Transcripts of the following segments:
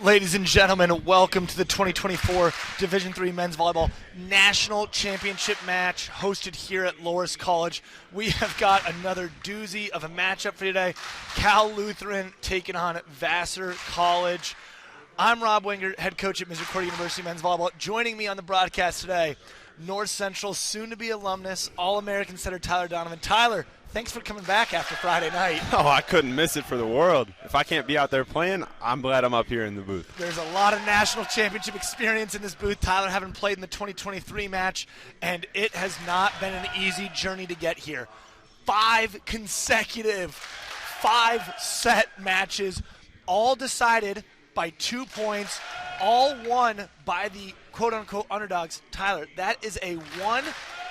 Ladies and gentlemen, welcome to the 2024 Division III Men's Volleyball National Championship match hosted here at Loras College. We have got another doozy of a matchup for you today. Cal Luteran taking on Vassar College. I'm Rob Winger, head coach at Misericordia University Men's Volleyball. Joining me on the broadcast today, North Central soon-to-be alumnus, All-American setter Tyler Donovan. Tyler, thanks for coming back after Friday night. Oh, I couldn't miss it for the world. If I can't be out there playing, I'm glad I'm up here in the booth. There's a lot of national championship experience in this booth. Tyler having played in the 2023 match, and it has not been an easy journey to get here. 5 consecutive 5-set matches, all decided by 2 points, all won by the quote-unquote underdogs. Tyler, that is a 1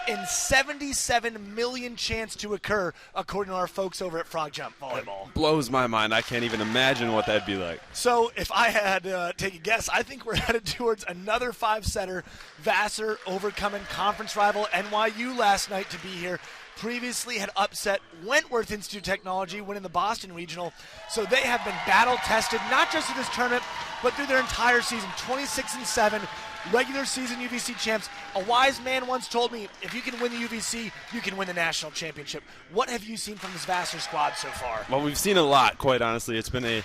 in 77 million chance to occur, according to our folks over at Frog Jump Volleyball. It blows my mind. I can't even imagine what that'd be like. So if I had to take a guess, I think we're headed towards another 5-setter. Vassar overcoming conference rival NYU last night to be here. Previously had upset Wentworth Institute of Technology, winning the Boston Regional. So they have been battle-tested, not just in this tournament, but through their entire season. 26-7, regular season UVC champs. A wise man once told me, if you can win the UVC, you can win the national championship. What have you seen from this Vassar squad so far? Well, we've seen a lot, quite honestly. It's been a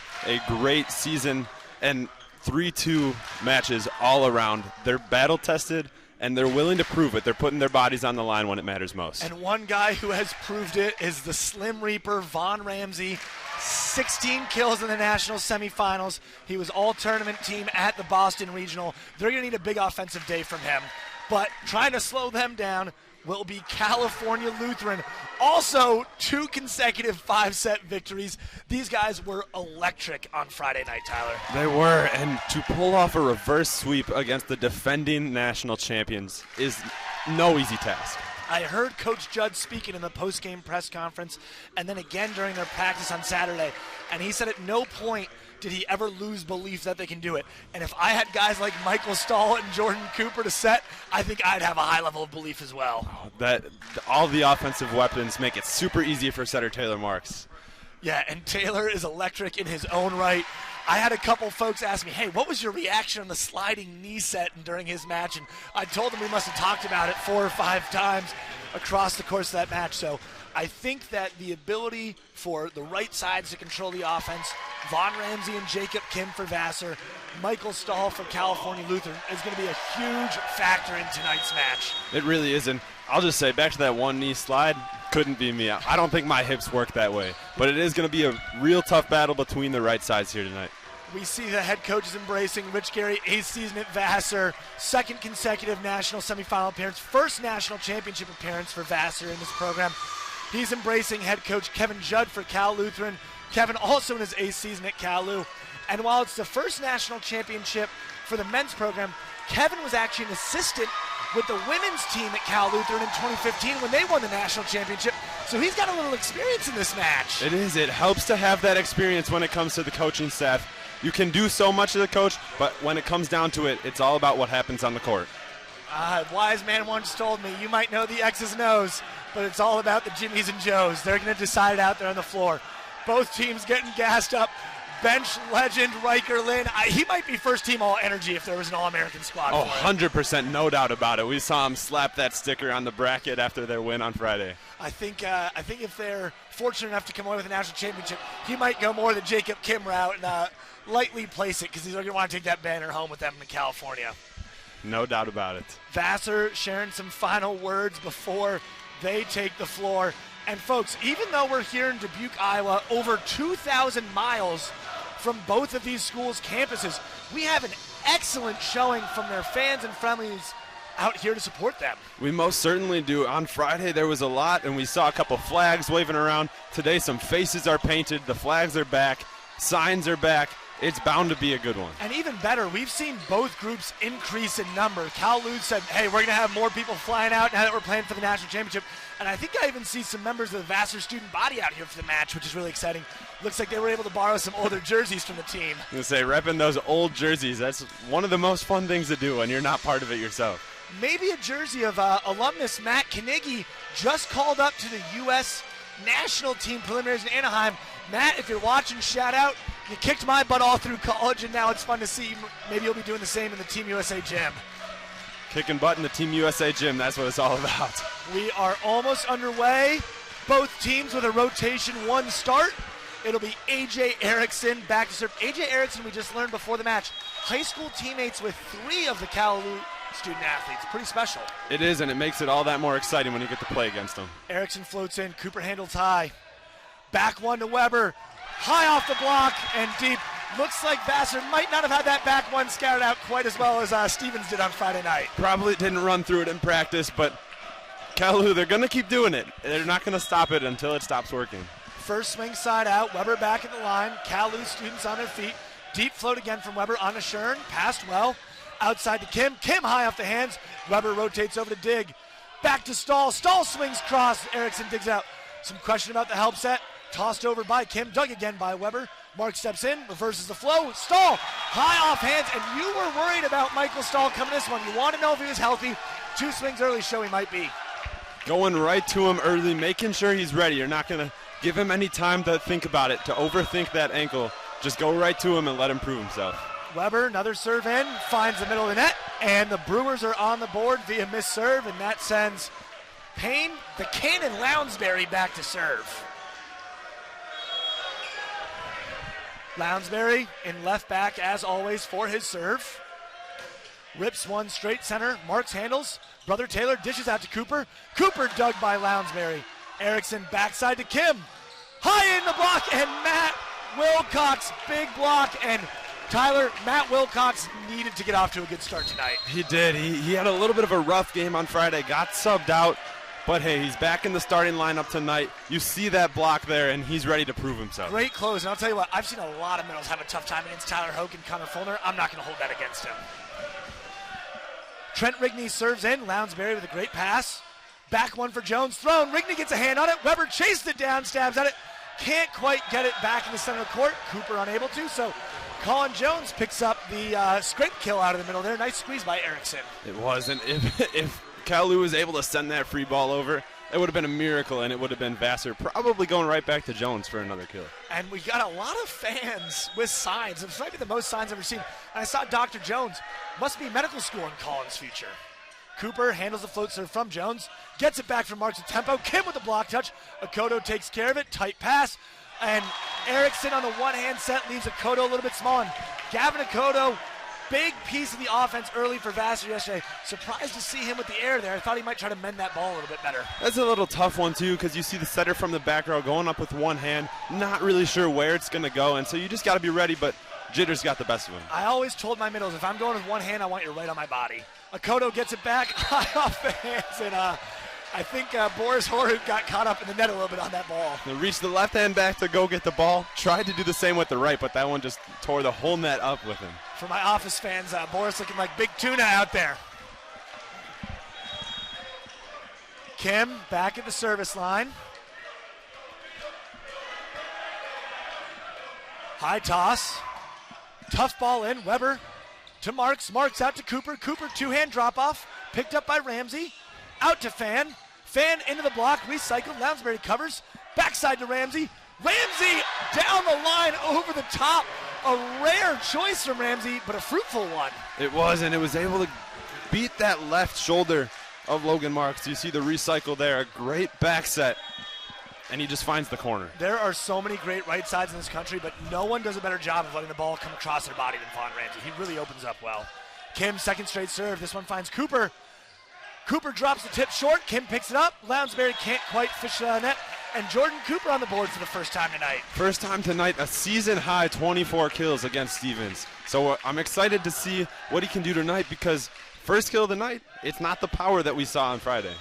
great season, and 3-2 matches all around. They're battle-tested, and they're willing to prove it. They're putting their bodies on the line when it matters most. And one guy who has proved it is the Slim Reaper, Von Ramsey. 16 kills in the national semifinals. He was all-tournament team at the Boston Regional. They're going to need a big offensive day from him. But trying to slow them down will be California Lutheran. Also, 2 consecutive 5-set victories. These guys were electric on Friday night, Tyler. They were, and to pull off a reverse sweep against the defending national champions is no easy task. I heard Coach Judd speaking in the post-game press conference and then again during their practice on Saturday, and he said at no point did he ever lose belief that they can do it. And if I had guys like Michael Stahl and Jordan Cooper to set, I think I'd have a high level of belief as well. All the offensive weapons make it super easy for setter Taylor Marks. Yeah, and Taylor is electric in his own right. I had a couple folks ask me, hey, what was your reaction on the sliding knee set during his match? And I told them we must have talked about it 4 or 5 times across the course of that match. So I think that the ability for the right sides to control the offense, Von Ramsey and Jacob Kim for Vassar, Michael Stahl for California Lutheran, is going to be a huge factor in tonight's match. It really is, and I'll just say, back to that one knee slide, couldn't be me. I don't think my hips work that way, but it is going to be a real tough battle between the right sides here tonight. We see the head coach is embracing Rich Gary, 8th season at Vassar, 2nd consecutive national semifinal appearance, 1st national championship appearance for Vassar in this program. He's embracing head coach Kevin Judd for Cal Luteran. Kevin also in his 8th season at Cal Lu. And while it's the 1st national championship for the men's program, Kevin was actually an assistant with the women's team at Cal Luteran in 2015 when they won the national championship. So he's got a little experience in this match. It is. It helps to have that experience when it comes to the coaching staff. You can do so much as a coach, but when it comes down to it, it's all about what happens on the court. A wise man once told me, you might know the X's and O's, but it's all about the Jimmies and Joes. They're going to decide it out there on the floor. Both teams getting gassed up. Bench legend Riker Lynn. He might be first team all-energy if there was an all-American squad for him. 100%, no doubt about it. We saw him slap that sticker on the bracket after their win on Friday. I think if they're fortunate enough to come away with a national championship, he might go more the Jacob Kim route and lightly place it because he's going to want to take that banner home with them in California. No doubt about it. Vassar sharing some final words before they take the floor. And folks, even though we're here in Dubuque, Iowa, over 2,000 miles from both of these schools' campuses, we have an excellent showing from their fans and friendlies out here to support them. We most certainly do. On Friday there was a lot, and we saw a couple flags waving around. Today some faces are painted, the flags are back, signs are back. It's bound to be a good one. And even better, we've seen both groups increase in number. Cal Lute said, hey, we're going to have more people flying out now that we're playing for the national championship. And I think I even see some members of the Vassar student body out here for the match, which is really exciting. Looks like they were able to borrow some older jerseys from the team. I was going to say, repping those old jerseys, that's one of the most fun things to do when you're not part of it yourself. Maybe a jersey of alumnus Matt Knigge, just called up to the U.S. national team preliminaries in Anaheim. Matt, if you're watching, shout out. You kicked my butt all through college, and now it's fun to see. Maybe you'll be doing the same in the Team USA gym. Kicking butt in the Team USA gym, that's what it's all about. We are almost underway. Both teams with a rotation 1 start. It'll be A.J. Erickson back to serve. A.J. Erickson, we just learned before the match, high school teammates with 3 of the Cal student athletes. Pretty special. It is, and it makes it all that more exciting when you get to play against them. Erickson floats in. Cooper handles high. Back one to Weber. High off the block and deep. Looks like Vassar might not have had that back one scattered out quite as well as Stevens did on Friday night. Probably didn't run through it in practice, but Cal Luteran, they're going to keep doing it. They're not going to stop it until it stops working. First swing side out. Weber back at the line. Cal Luteran students on their feet. Deep float again from Weber on to Shern. Passed well. Outside to Kim. Kim high off the hands. Weber rotates over to Dig. Back to Stahl. Stahl swings cross. Erickson digs out. Some question about the help set. Tossed over by Kim. Dug again by Weber. Mark steps in, reverses the flow. Stahl, high off hands, and you were worried about Michael Stahl coming this one. You want to know if he was healthy. 2 swings early show he might be. Going right to him early, making sure he's ready. You're not going to give him any time to think about it, to overthink that ankle. Just go right to him and let him prove himself. Weber, another serve in, finds the middle of the net, and the Brewers are on the board via missed serve, and that sends Payne, the Cannon Lounsbury back to serve. Lounsbury in left back as always for his serve. Rips one straight center. Marks handles. Brother Taylor dishes out to Cooper. Cooper dug by Lounsbury. Erickson backside to Kim. High in the block, and Matt Wilcox, big block. And Tyler, Matt Wilcox needed to get off to a good start tonight. He did. He had a little bit of a rough game on Friday. Got subbed out. But hey, he's back in the starting lineup tonight. You see that block there, and he's ready to prove himself. Great close, and I'll tell you what, I've seen a lot of middles have a tough time against Tyler Hoke and Connor Fulner. I'm not going to hold that against him. Trent Rigney serves in. Lounsbury with a great pass. Back one for Jones. Thrown. Rigney gets a hand on it. Weber chased it down, stabs at it. Can't quite get it back in the center of the court. Cooper unable to, so Colin Jones picks up the scrape kill out of the middle there. Nice squeeze by Erickson. It was, and if Cal Luteran was able to send that free ball over, it would have been a miracle, and it would have been Vassar probably going right back to Jones for another kill. And we got a lot of fans with signs. It might be the most signs I've ever seen. And I saw Dr. Jones. Must be medical school in Collins' future. Cooper handles the float serve from Jones. Gets it back from Marks with tempo. Kim with the block touch. Akoto takes care of it. Tight pass. And Erickson on the one-hand set leaves Akoto a little bit small. And Gavin Akoto, big piece of the offense early for Vassar yesterday. Surprised to see him with the air there. I thought he might try to mend that ball a little bit better. That's a little tough one, too, because you see the setter from the back row going up with one hand, not really sure where it's going to go, and so you just got to be ready, but Jitter's got the best of him. I always told my middles, if I'm going with one hand, I want you right on my body. Akoto gets it back high off the hands, and I think Boris Horud got caught up in the net a little bit on that ball. They reached the left hand back to go get the ball, tried to do the same with the right, but that one just tore the whole net up with him. For my office fans, Boris looking like big tuna out there. Kim back at the service line. High toss. Tough ball in. Weber to Marks. Marks out to Cooper. Cooper two-hand drop-off. Picked up by Ramsey. Out to Fan. Fan into the block. Recycled. Lounsbury covers. Backside to Ramsey. Ramsey down the line over the top. A rare choice from Ramsey, but a fruitful one. It was, and it was able to beat that left shoulder of Logan Marks. You see the recycle there. A great back set. And he just finds the corner. There are so many great right sides in this country, but no one does a better job of letting the ball come across their body than Vaughn Ramsey. He really opens up well. Kim, second straight serve. This one finds Cooper. Cooper drops the tip short. Kim picks it up. Lounsbury can't quite fish the net. And Jordan Cooper on the board for the first time tonight. First time tonight, a season-high 24 kills against Stevens. So I'm excited to see what he can do tonight because first kill of the night, it's not the power that we saw on Friday.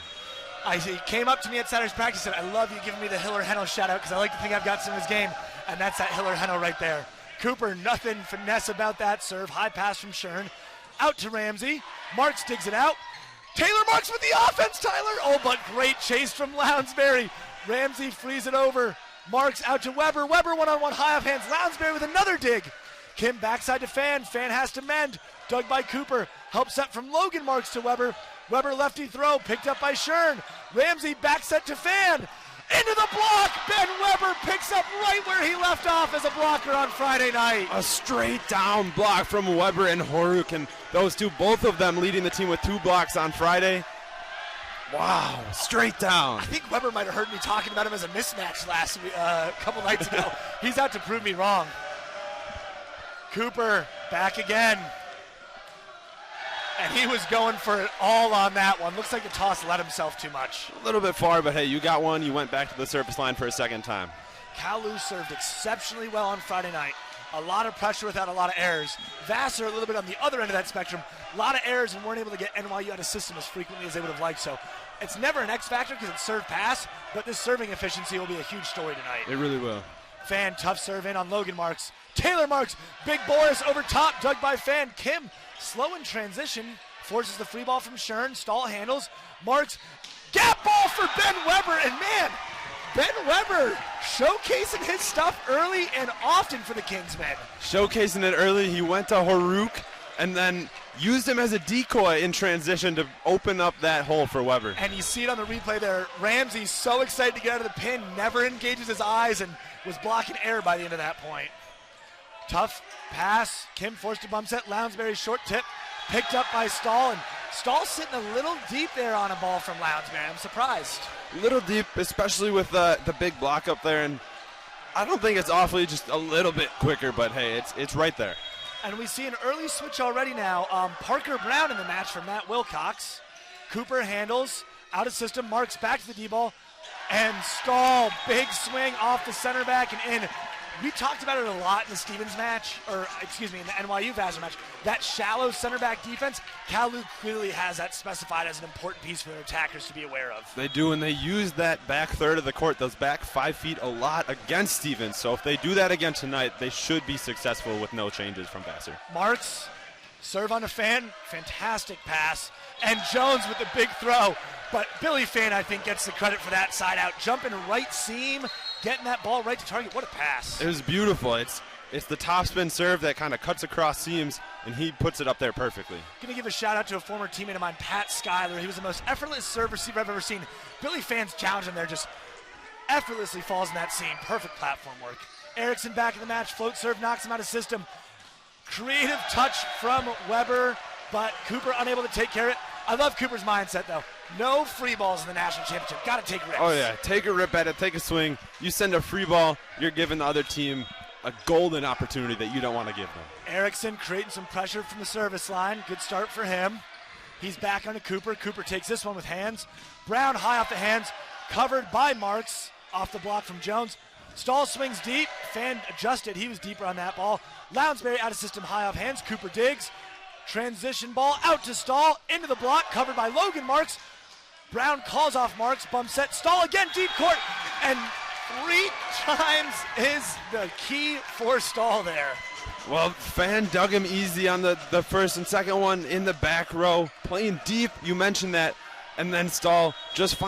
He came up to me at Saturday's practice and said, I love you giving me the Hiller Heno shout out because I like to think I've got some of his game. And that's that Hiller Heno right there. Cooper, nothing finesse about that serve. High pass from Shern. Out to Ramsey. Marks digs it out. Taylor Marks with the offense, Tyler. Oh, but great chase from Lounsbury. Ramsey frees it over. Marks out to Weber. Weber one-on-one high off hands. Lounsbury with another dig. Kim backside to Fan. Fan has to mend. Dug by Cooper. Help set from Logan Marks to Weber. Weber lefty throw, picked up by Shern. Ramsey back set to Fan. Into the block. Ben Weber picks up right right where he left off as a blocker on Friday night. A straight down block from Weber and Horuk, and those two, both of them leading the team with 2 blocks on Friday. Wow, straight down. I think Weber might have heard me talking about him as a mismatch a couple nights ago. He's out to prove me wrong. Cooper back again. And he was going for it all on that one. Looks like the toss let himself too much. A little bit far, but hey, you got one. You went back to the service line for a second time. Cal Lu served exceptionally well on Friday night. A lot of pressure without a lot of errors. Vassar a little bit on the other end of that spectrum. A lot of errors and weren't able to get NYU out of system as frequently as they would have liked. So it's never an X factor because it's serve pass, but this serving efficiency will be a huge story tonight. It really will. Fan tough serve in on Logan Marks. Taylor Marks, big Boris over top, dug by Fan. Kim slow in transition, forces the free ball from Shern. Stahl handles. Marks, gap ball for Ben Weber, and man, Ben Weber showcasing his stuff early and often for the Kingsmen. Showcasing it early, he went to Horuk and then used him as a decoy in transition to open up that hole for Weber. And you see it on the replay there. Ramsey so excited to get out of the pin, never engages his eyes and was blocking air by the end of that point. Tough pass. Kim forced a bump set. Lounsbury short tip. Picked up by Stahl. And Stahl sitting a little deep there on a ball from Lounsbury. I'm surprised. A little deep, especially with the big block up there. And I don't think it's awfully, just a little bit quicker, but hey, it's right there. And we see an early switch already now. Parker Brown in the match for Matt Wilcox. Cooper handles. Out of system. Marks back to the D-ball. And Stahl, big swing off the center back and in. We talked about it a lot in the Stevens match, or excuse me, in the NYU Vassar match. That shallow center back defense, Cal Lu clearly has that specified as an important piece for their attackers to be aware of. They do, and they use that back third of the court, those back 5 feet, a lot against Stevens. So if they do that again tonight, they should be successful with no changes from Vassar. Marks, serve on a Fan, fantastic pass. And Jones with the big throw. But Billy Fan, I think, gets the credit for that side out. Jumping right seam, getting that ball right to target. What a pass. It was beautiful. It's the topspin serve that kind of cuts across seams, and he puts it up there perfectly. Going to give a shout out to a former teammate of mine, Pat Schuyler. He was the most effortless serve receiver I've ever seen. Billy Fan's challenge him there just effortlessly falls in that seam. Perfect platform work. Erickson back in the match. Float serve knocks him out of system. Creative touch from Weber, but Cooper unable to take care of it. I love Cooper's mindset, though. No free balls in the national championship. Got to take rips. Oh, yeah. Take a rip at it. Take a swing. You send a free ball, you're giving the other team a golden opportunity that you don't want to give them. Erickson creating some pressure from the service line. Good start for him. He's back on to Cooper. Cooper takes this one with hands. Brown high off the hands. Covered by Marks. Off the block from Jones. Stahl swings deep. Fan adjusted. He was deeper on that ball. Lounsbury out of system high off hands. Cooper digs. Transition ball out to Stahl, into the block, covered by Logan Marks. Brown calls off Marks, bump set, Stahl again, deep court, and 3 times is the key for Stahl there. Well, Fan dug him easy on the first and second one in the back row, playing deep, you mentioned that, and then Stahl just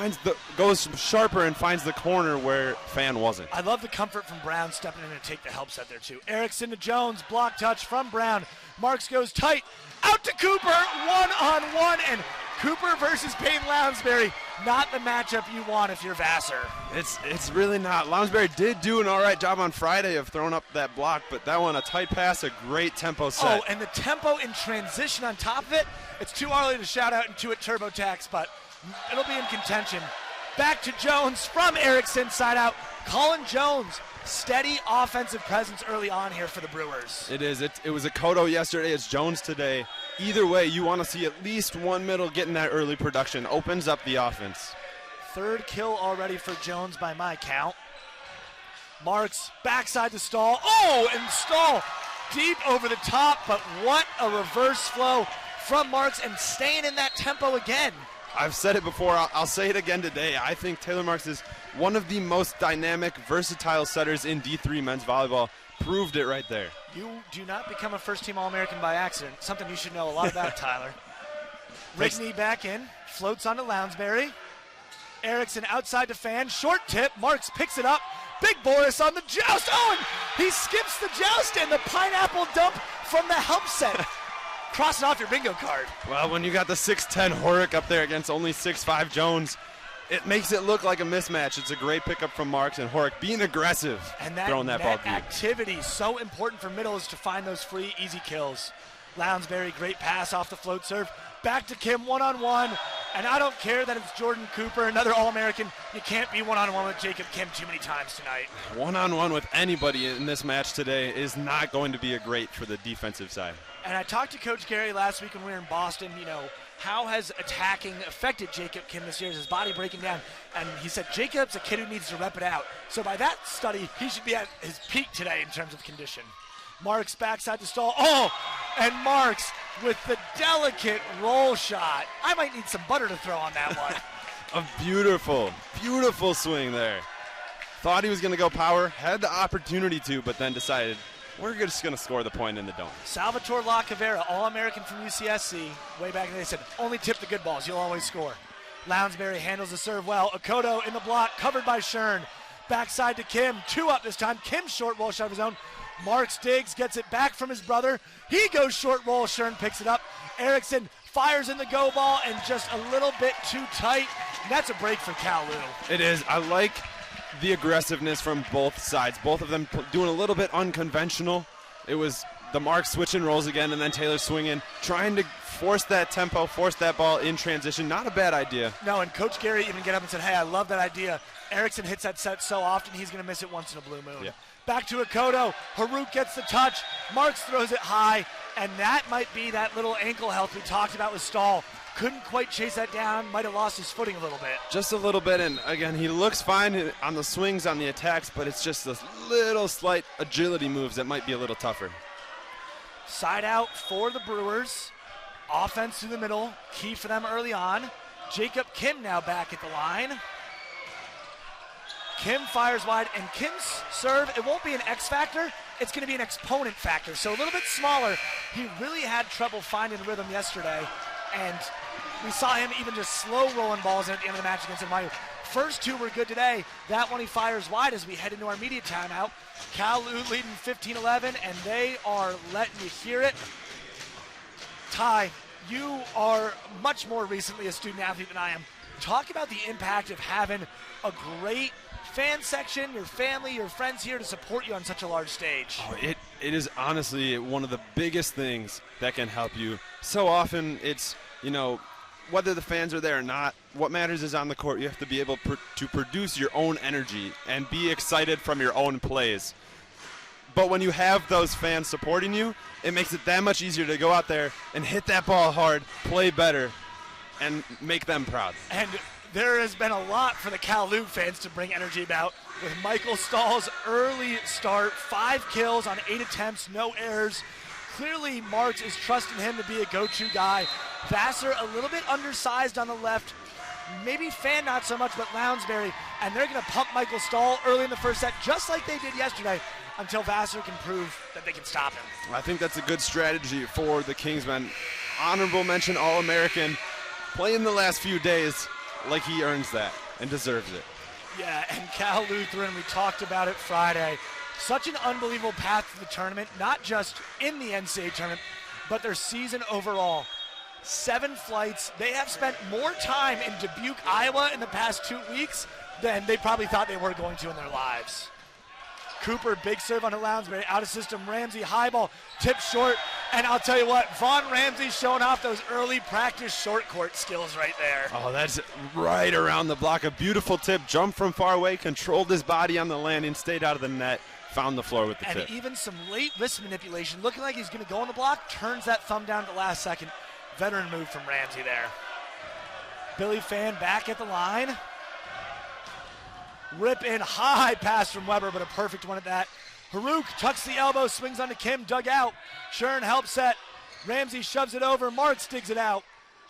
goes sharper and finds the corner where Fan wasn't. I love the comfort from Brown stepping in to take the help set there too. Erickson to Jones, block touch from Brown. Marks goes tight, out to Cooper, one-on-one, and Cooper versus Payne Lounsbury, not the matchup you want if you're Vassar. It's really not. Lounsbury did do an all right job on Friday of throwing up that block, but that one, a tight pass, a great tempo set. Oh, and the tempo in transition on top of it, it's too early to shout out Intuit TurboTax, but it'll be in contention. Back to Jones from Erickson, side out. Colin Jones, steady offensive presence early on here for the Brewers. It is. It was a Cotto yesterday. It's Jones today. Either way, you want to see at least one middle getting that early production. Opens up the offense. 3rd kill already for Jones by my count. Marks backside to Stahl. Oh, and Stahl deep over the top, but what a reverse flow from Marks and staying in that tempo again. I've said it before. I'll say it again today. I think Taylor Marks is one of the most dynamic, versatile setters in D3 men's volleyball. Proved it right there. You do not become a first-team All-American by accident. Something you should know a lot about, Tyler. Rigney back in. Floats onto Lounsbury. Erickson outside to Fan. Short tip. Marks picks it up. Big Boris on the joust. Oh, and he skips the joust and the pineapple dump from the help set. Crossing off your bingo card. Well, when you got the 6'10 Horuk up there against only 6'5 Jones, it makes it look like a mismatch. It's a great pickup from Marks, and Horick being aggressive, and that throwing that ball deep. Activity, so important for middle, is to find those free, easy kills. Lounsbury, great pass off the float serve. Back to Kim, one-on-one. And I don't care that it's Jordan Cooper, another All-American. You can't be one-on-one with Jacob Kim too many times tonight. One-on-one with anybody in this match today is not going to be a great for the defensive side. And I talked to Coach Gary last week when we were in Boston, how has attacking affected Jacob Kim this year? Is his body breaking down? And he said Jacob's a kid who needs to rep it out. So by that study, he should be at his peak today in terms of condition. Marks backside to Stahl. Oh, and Marks with the delicate roll shot. I might need some butter to throw on that one. A beautiful, beautiful swing there. Thought he was going to go power, had the opportunity to, but then decided we're just going to score the point in the dome. Salvatore La Cavera, All-American from UCSC. Way back then they said, only tip the good balls, you'll always score. Lounsbury handles the serve well. Okoto in the block, covered by Shern. Backside to Kim, 2 up this time. Kim short roll shot of his own. Marks digs, gets it back from his brother. He goes short roll, Shern picks it up. Erickson fires in the go ball and just a little bit too tight. And that's a break for Cal Lu. It is. I like the aggressiveness from both sides. Both of them doing a little bit unconventional. It was the Marks switching rolls again and then Taylor swinging, trying to force that tempo, force that ball in transition. Not a bad idea. No, and Coach Gary even get up and said, hey, I love that idea. Erickson hits that set so often, he's going to miss it once in a blue moon. Yeah. Back to Okoto. Haruk gets the touch. Marks throws it high, and that might be that little ankle health we talked about with Stahl. Couldn't quite chase that down. Might have lost his footing a little bit. Just a little bit, and again, he looks fine on the swings, on the attacks, but it's just those little slight agility moves that might be a little tougher. Side out for the Brewers. Offense through the middle. Key for them early on. Jacob Kim now back at the line. Kim fires wide, and Kim's serve, it won't be an X factor, it's going to be an exponent factor. So a little bit smaller. He really had trouble finding the rhythm yesterday, and we saw him even just slow rolling balls in at the end of the match against NYU. First 2 were good today. That one he fires wide as we head into our media timeout. Cal Lu leading 15-11, and they are letting you hear it. Ty, you are much more recently a student athlete than I am. Talk about the impact of having a great fan section, your family, your friends here to support you on such a large stage. Oh, it is honestly one of the biggest things that can help you. So often it's, whether the fans are there or not, what matters is on the court. You have to be able to produce your own energy and be excited from your own plays. But when you have those fans supporting you, it makes it that much easier to go out there and hit that ball hard, play better, and make them proud. And there has been a lot for the Cal Lu fans to bring energy about with Michael Stahl's early start, 5 kills on 8 attempts, no errors. Clearly, Marks is trusting him to be a go-to guy. Vassar a little bit undersized on the left. Maybe Fan not so much, but Lounsbury. And they're going to pump Michael Stahl early in the first set, just like they did yesterday, until Vassar can prove that they can stop him. I think that's a good strategy for the Kingsmen. Honorable mention All-American. Playing the last few days like he earns that and deserves it. Yeah, and Cal Luteran, we talked about it Friday. Such an unbelievable path to the tournament, not just in the NCAA tournament, but their season overall. 7 flights. They have spent more time in Dubuque, Iowa in the past 2 weeks than they probably thought they were going to in their lives. Cooper, big serve on Lounsbury, out of system. Ramsey, high ball, tip short. And I'll tell you what, Vaughn Ramsey showing off those early practice short court skills right there. Oh, that's right around the block. A beautiful tip, jumped from far away, controlled his body on the landing, stayed out of the net, found the floor with the tip. And even some late wrist manipulation, looking like he's going to go on the block, turns that thumb down at the last second. Veteran move from Ramsey there. Billy Fan back at the line. Rip in, high pass from Weber, but a perfect one at that. Haruk tucks the elbow, swings onto Kim, dug out. Shern helps set. Ramsey shoves it over. Marks digs it out.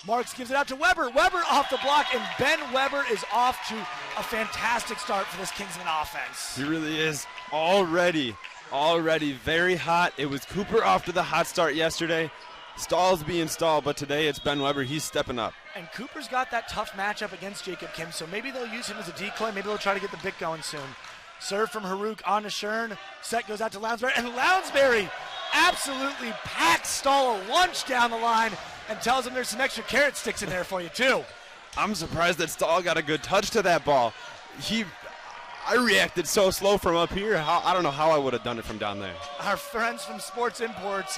Marks gives it out to Weber. Weber off the block, and Ben Weber is off to a fantastic start for this Kingsman offense. He really is already very hot. It was Cooper off to the hot start yesterday. Stahl's being stalled, but today it's Ben Weber. He's stepping up. And Cooper's got that tough matchup against Jacob Kim, so maybe they'll use him as a decoy. Maybe they'll try to get the bit going soon. Serve from Haruk on to Shern. Set goes out to Lounsbury, and Lounsbury absolutely packs Stahl a lunch down the line and tells him there's some extra carrot sticks in there for you, too. I'm surprised that Stahl got a good touch to that ball. I reacted so slow from up here. I don't know how I would have done it from down there. Our friends from Sports Imports,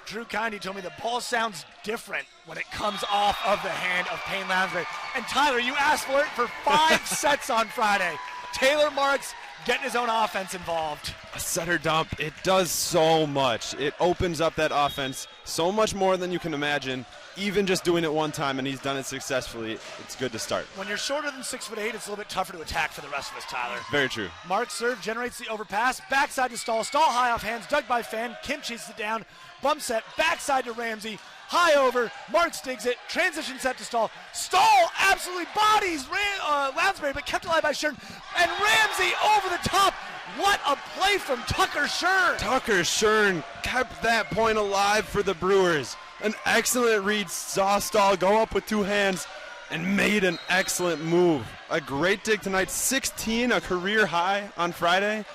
Drew Kindy, told me the ball sounds different when it comes off of the hand of Payne Lounsbury. And Tyler, you asked for it for 5 sets on Friday. Taylor Marks getting his own offense involved. A setter dump, it does so much. It opens up that offense so much more than you can imagine. Even just doing it one time, and he's done it successfully, it's good to start. When you're shorter than 6'8", it's a little bit tougher to attack for the rest of us, Tyler. Very true. Mark's serve generates the overpass. Backside to Stahl. Stahl high off hands. Dug by Fan. Kim chases it down. Bump set. Backside to Ramsey. High over. Marks digs it. Transition set to Stahl. Stahl absolutely bodies Lounsbury, but kept alive by Shern. And Ramsey over the top. What a play from Tucker Shern. Tucker Shern kept that point alive for the Brewers. An excellent read, saw Stahl go up with 2 hands and made an excellent move. A great dig tonight, 16, a career high on Friday.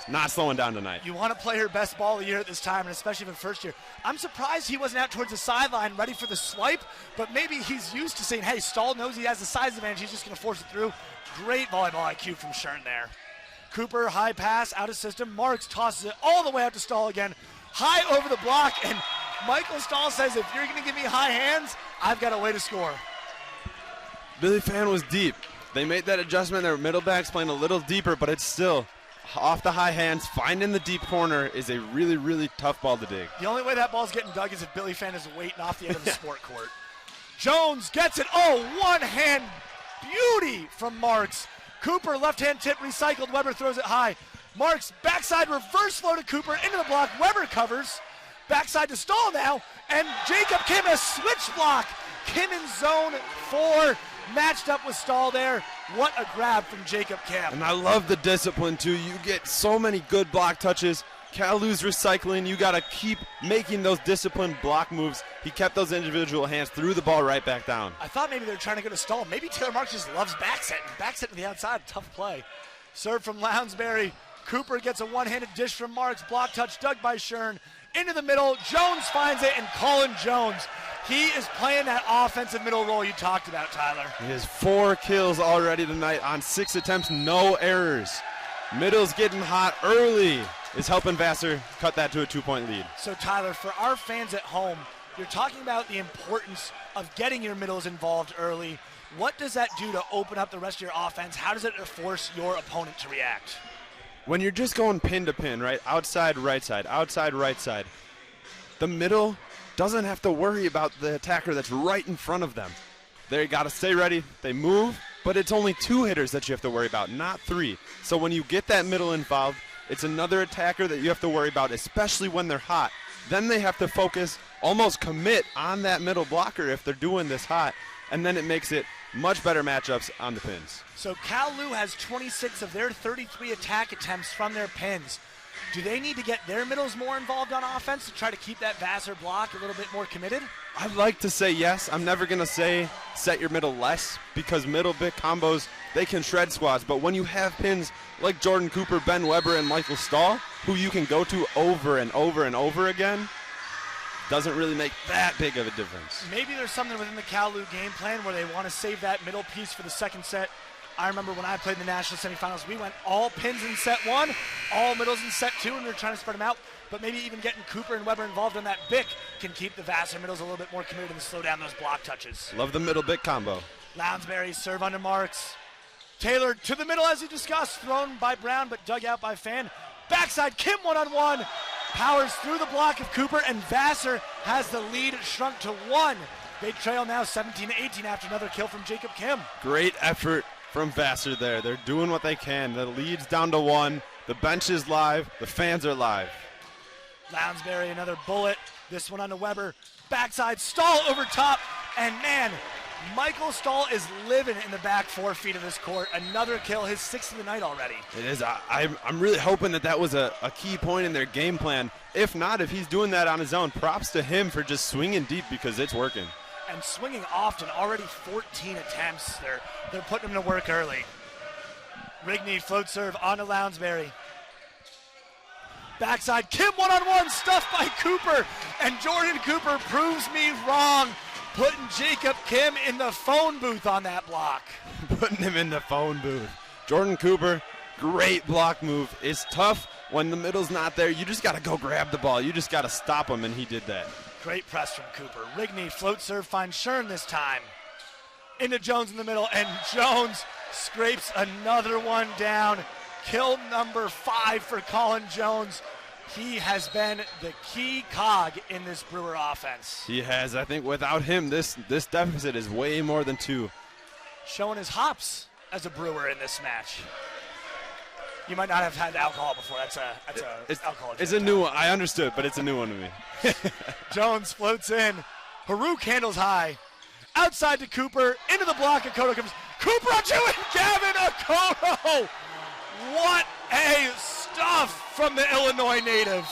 Not slowing down tonight. You want to play her best ball of the year at this time, and especially for the first year. I'm surprised he wasn't out towards the sideline ready for the swipe, but maybe he's used to saying, hey, Stahl knows he has the size advantage, he's just going to force it through. Great volleyball IQ from Shern there. Cooper, high pass, out of system. Marks tosses it all the way out to Stahl again. High over the block, and Michael Stahl says, if you're going to give me high hands, I've got a way to score. Billy Fan was deep. They made that adjustment. Their middle back's playing a little deeper, but it's still off the high hands. Finding the deep corner is a really, really tough ball to dig. The only way that ball's getting dug is if Billy Fan is waiting off the end of the sport court. Jones gets it. Oh, one-hand beauty from Marks. Cooper, left-hand tip, recycled. Weber throws it high. Marks, backside reverse flow to Cooper, into the block. Weber covers. Backside to Stahl now, and Jacob Kim a switch block. Kim in zone 4, matched up with Stahl there. What a grab from Jacob Kim. And I love the discipline too. You get so many good block touches. Cal Luteran's recycling. You got to keep making those disciplined block moves. He kept those individual hands, threw the ball right back down. I thought maybe they were trying to go to Stahl. Maybe Taylor Marks just loves backset. Backset to the outside, tough play. Serve from Lounsbury. Cooper gets a one-handed dish from Marks. Block touch dug by Shern. Into the middle, Jones finds it, and Colin Jones, he is playing that offensive middle role you talked about, Tyler. He has 4 kills already tonight on 6 attempts, no errors. Middle's getting hot early, is helping Vassar cut that to a 2-point lead. So, Tyler, for our fans at home, you're talking about the importance of getting your middles involved early. What does that do to open up the rest of your offense? How does it force your opponent to react? When you're just going pin to pin, right, outside right side, the middle doesn't have to worry about the attacker that's right in front of them. They got to stay ready, they move, but it's only 2 hitters that you have to worry about, not 3. So when you get that middle involved, it's another attacker that you have to worry about, especially when they're hot. Then they have to focus, almost commit on that middle blocker if they're doing this hot, and then it makes it much better matchups on the pins. So Cal Lu has 26 of their 33 attack attempts from their pins. Do they need to get their middles more involved on offense to try to keep that Vassar block a little bit more committed? I'd like to say yes. I'm never going to say set your middle less, because middle big combos, they can shred squads. But when you have pins like Jordan Cooper, Ben Weber, and Michael Stahl, who you can go to over and over and over again, doesn't really make that big of a difference. Maybe there's something within the Cal Lu game plan where they want to save that middle piece for the second set. I remember when I played in the national semifinals, we went all pins in set 1, all middles in set 2, and we were trying to spread them out. But maybe even getting Cooper and Weber involved on that BIC can keep the Vassar middles a little bit more committed and slow down those block touches. Love the middle BIC combo. Lounsbury serve under Marks. Taylor to the middle as he discussed, thrown by Brown but dug out by Fan. Backside, Kim one-on-one. Powers through the block of Cooper, and Vassar has the lead shrunk to 1. They trail now 17-18 after another kill from Jacob Kim. Great effort from Vassar there. They're doing what they can. The lead's down to 1. The bench is live. The fans are live. Lounsbury, another bullet. This one onto Weber. Backside, Stahl over top. And man, Michael Stahl is living in the back 4 feet of this court. Another kill, his 6th of the night already. It is. I'm really hoping that was a key point in their game plan. If not, if he's doing that on his own, props to him for just swinging deep, because it's working. And swinging often, already 14 attempts. They're putting him to work early. Rigney float serve onto Lounsbury. Backside, Kim one-on-one, stuffed by Cooper. And Jordan Cooper proves me wrong. putting Jacob Kim in the phone booth on that block. Putting him in the phone booth. Jordan Cooper, great block move. It's tough when the middle's not there. You just got to go grab the ball. You just got to stop him, and he did that. Great press from Cooper. Rigney float serve finds Shern this time. Into Jones in the middle, and Jones scrapes another one down. Kill number 5 for Colin Jones. He has been the key cog in this Brewer offense. He has. I think without him, this deficit is way more than 2. Showing his hops as a Brewer in this match. You might not have had alcohol before. That's alcohol. It's a new one. I understood, but it's a new one to me. Jones floats in. Haruk handles high. Outside to Cooper. Into the block. Akoto comes. Cooper on 2 and Gavin Akoto. What a stuff from the Illinois native.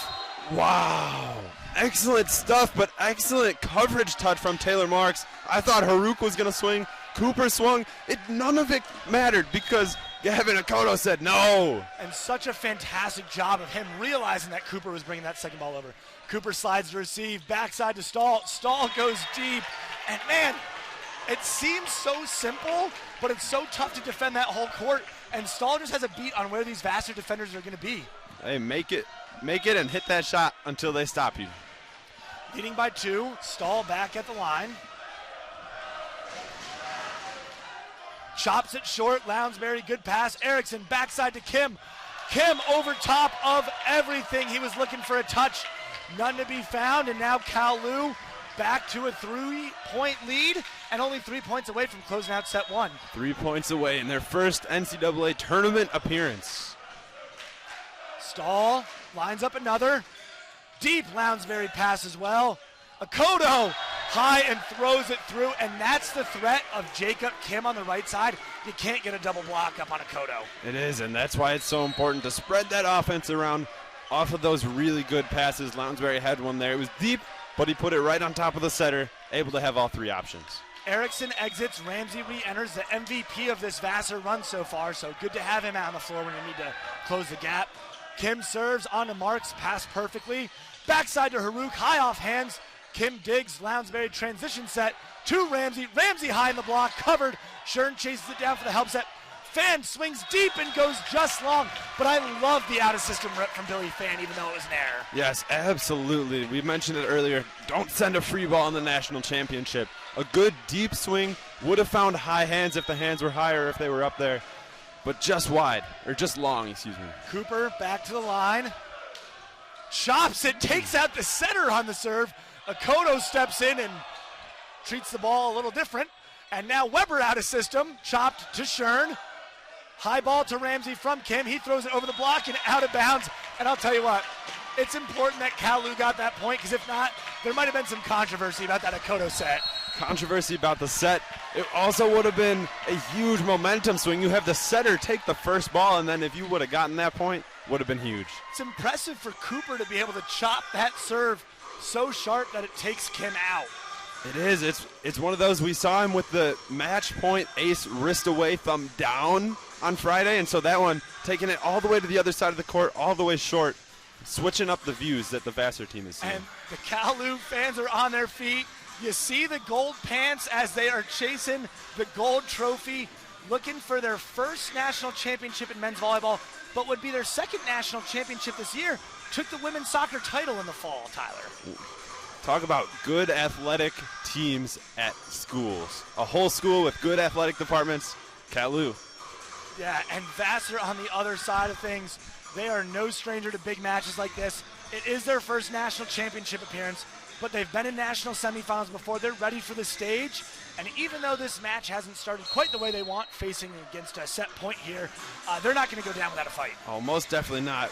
Wow. Excellent stuff, but excellent coverage touch from Taylor Marks. I thought Haruk was going to swing. Cooper swung. None of it mattered because Gavin Akoto said no. And such a fantastic job of him realizing that Cooper was bringing that second ball over. Cooper slides to receive, backside to Stahl. Stahl goes deep. And man, it seems so simple, but it's so tough to defend that whole court. And Stahl just has a beat on where these Vassar defenders are going to be. Hey, make it and hit that shot until they stop you. Leading by 2, Stahl back at the line. Chops it short, Lounsbury, good pass. Erickson backside to Kim. Kim over top of everything. He was looking for a touch, none to be found, and now Cal Lu back to a 3-point lead and only 3 points away from closing out set 1. 3 points away in their first NCAA tournament appearance. Stahl lines up another. Deep Lounsbury pass as well. Akoto high and throws it through, and that's the threat of Jacob Kim on the right side. You can't get a double block up on Akoto. It is, and that's why it's so important to spread that offense around off of those really good passes. Lounsbury had one there. It was deep, but he put it right on top of the setter, able to have all 3 options. Erickson exits, Ramsey re-enters, the MVP of this Vassar run so far, so good to have him out on the floor when you need to close the gap. Kim serves onto Marks, passed perfectly. Backside to Haruk, high off hands. Kim digs, Lounsbury transition set to Ramsey. Ramsey high in the block, covered. Shern chases it down for the help set. Fan swings deep and goes just long, but I love the out-of-system rip from Billy Fan, even though it was an error. Yes, absolutely. We mentioned it earlier. Don't send a free ball in the national championship. A good deep swing would have found high hands if the hands were higher, if they were up there, but just wide, or just long, excuse me. Cooper back to the line. Chops it, takes out the setter on the serve. Akoto steps in and treats the ball a little different. And now Weber out of system, chopped to Shern. High ball to Ramsey from Kim. He throws it over the block and out of bounds. And I'll tell you what, it's important that Cal Lu got that point, because if not, there might have been some controversy about that Akoto set. Controversy about the set. It also would have been a huge momentum swing. You have the setter take the first ball, and then if you would have gotten that point, would have been huge. It's impressive for Cooper to be able to chop that serve so sharp that it takes Kim out. It is. It's one of those. We saw him with the match point ace wrist away, thumb down on Friday, and so that one taking it all the way to the other side of the court, all the way short, switching up the views that the Vassar team is seeing. And the Cal Lu fans are on their feet. You see the gold pants as they are chasing the gold trophy, looking for their first national championship in men's volleyball, but would be their second national championship this year. Took the women's soccer title in the fall, Tyler. Talk about good athletic teams at schools. A whole school with good athletic departments, Cal Lu. Yeah, and Vassar on the other side of things, they are no stranger to big matches like this. It is their first national championship appearance, but they've been in national semifinals before. They're ready for the stage, and even though this match hasn't started quite the way they want, facing against a set point here, they're not going to go down without a fight. Oh, most definitely not.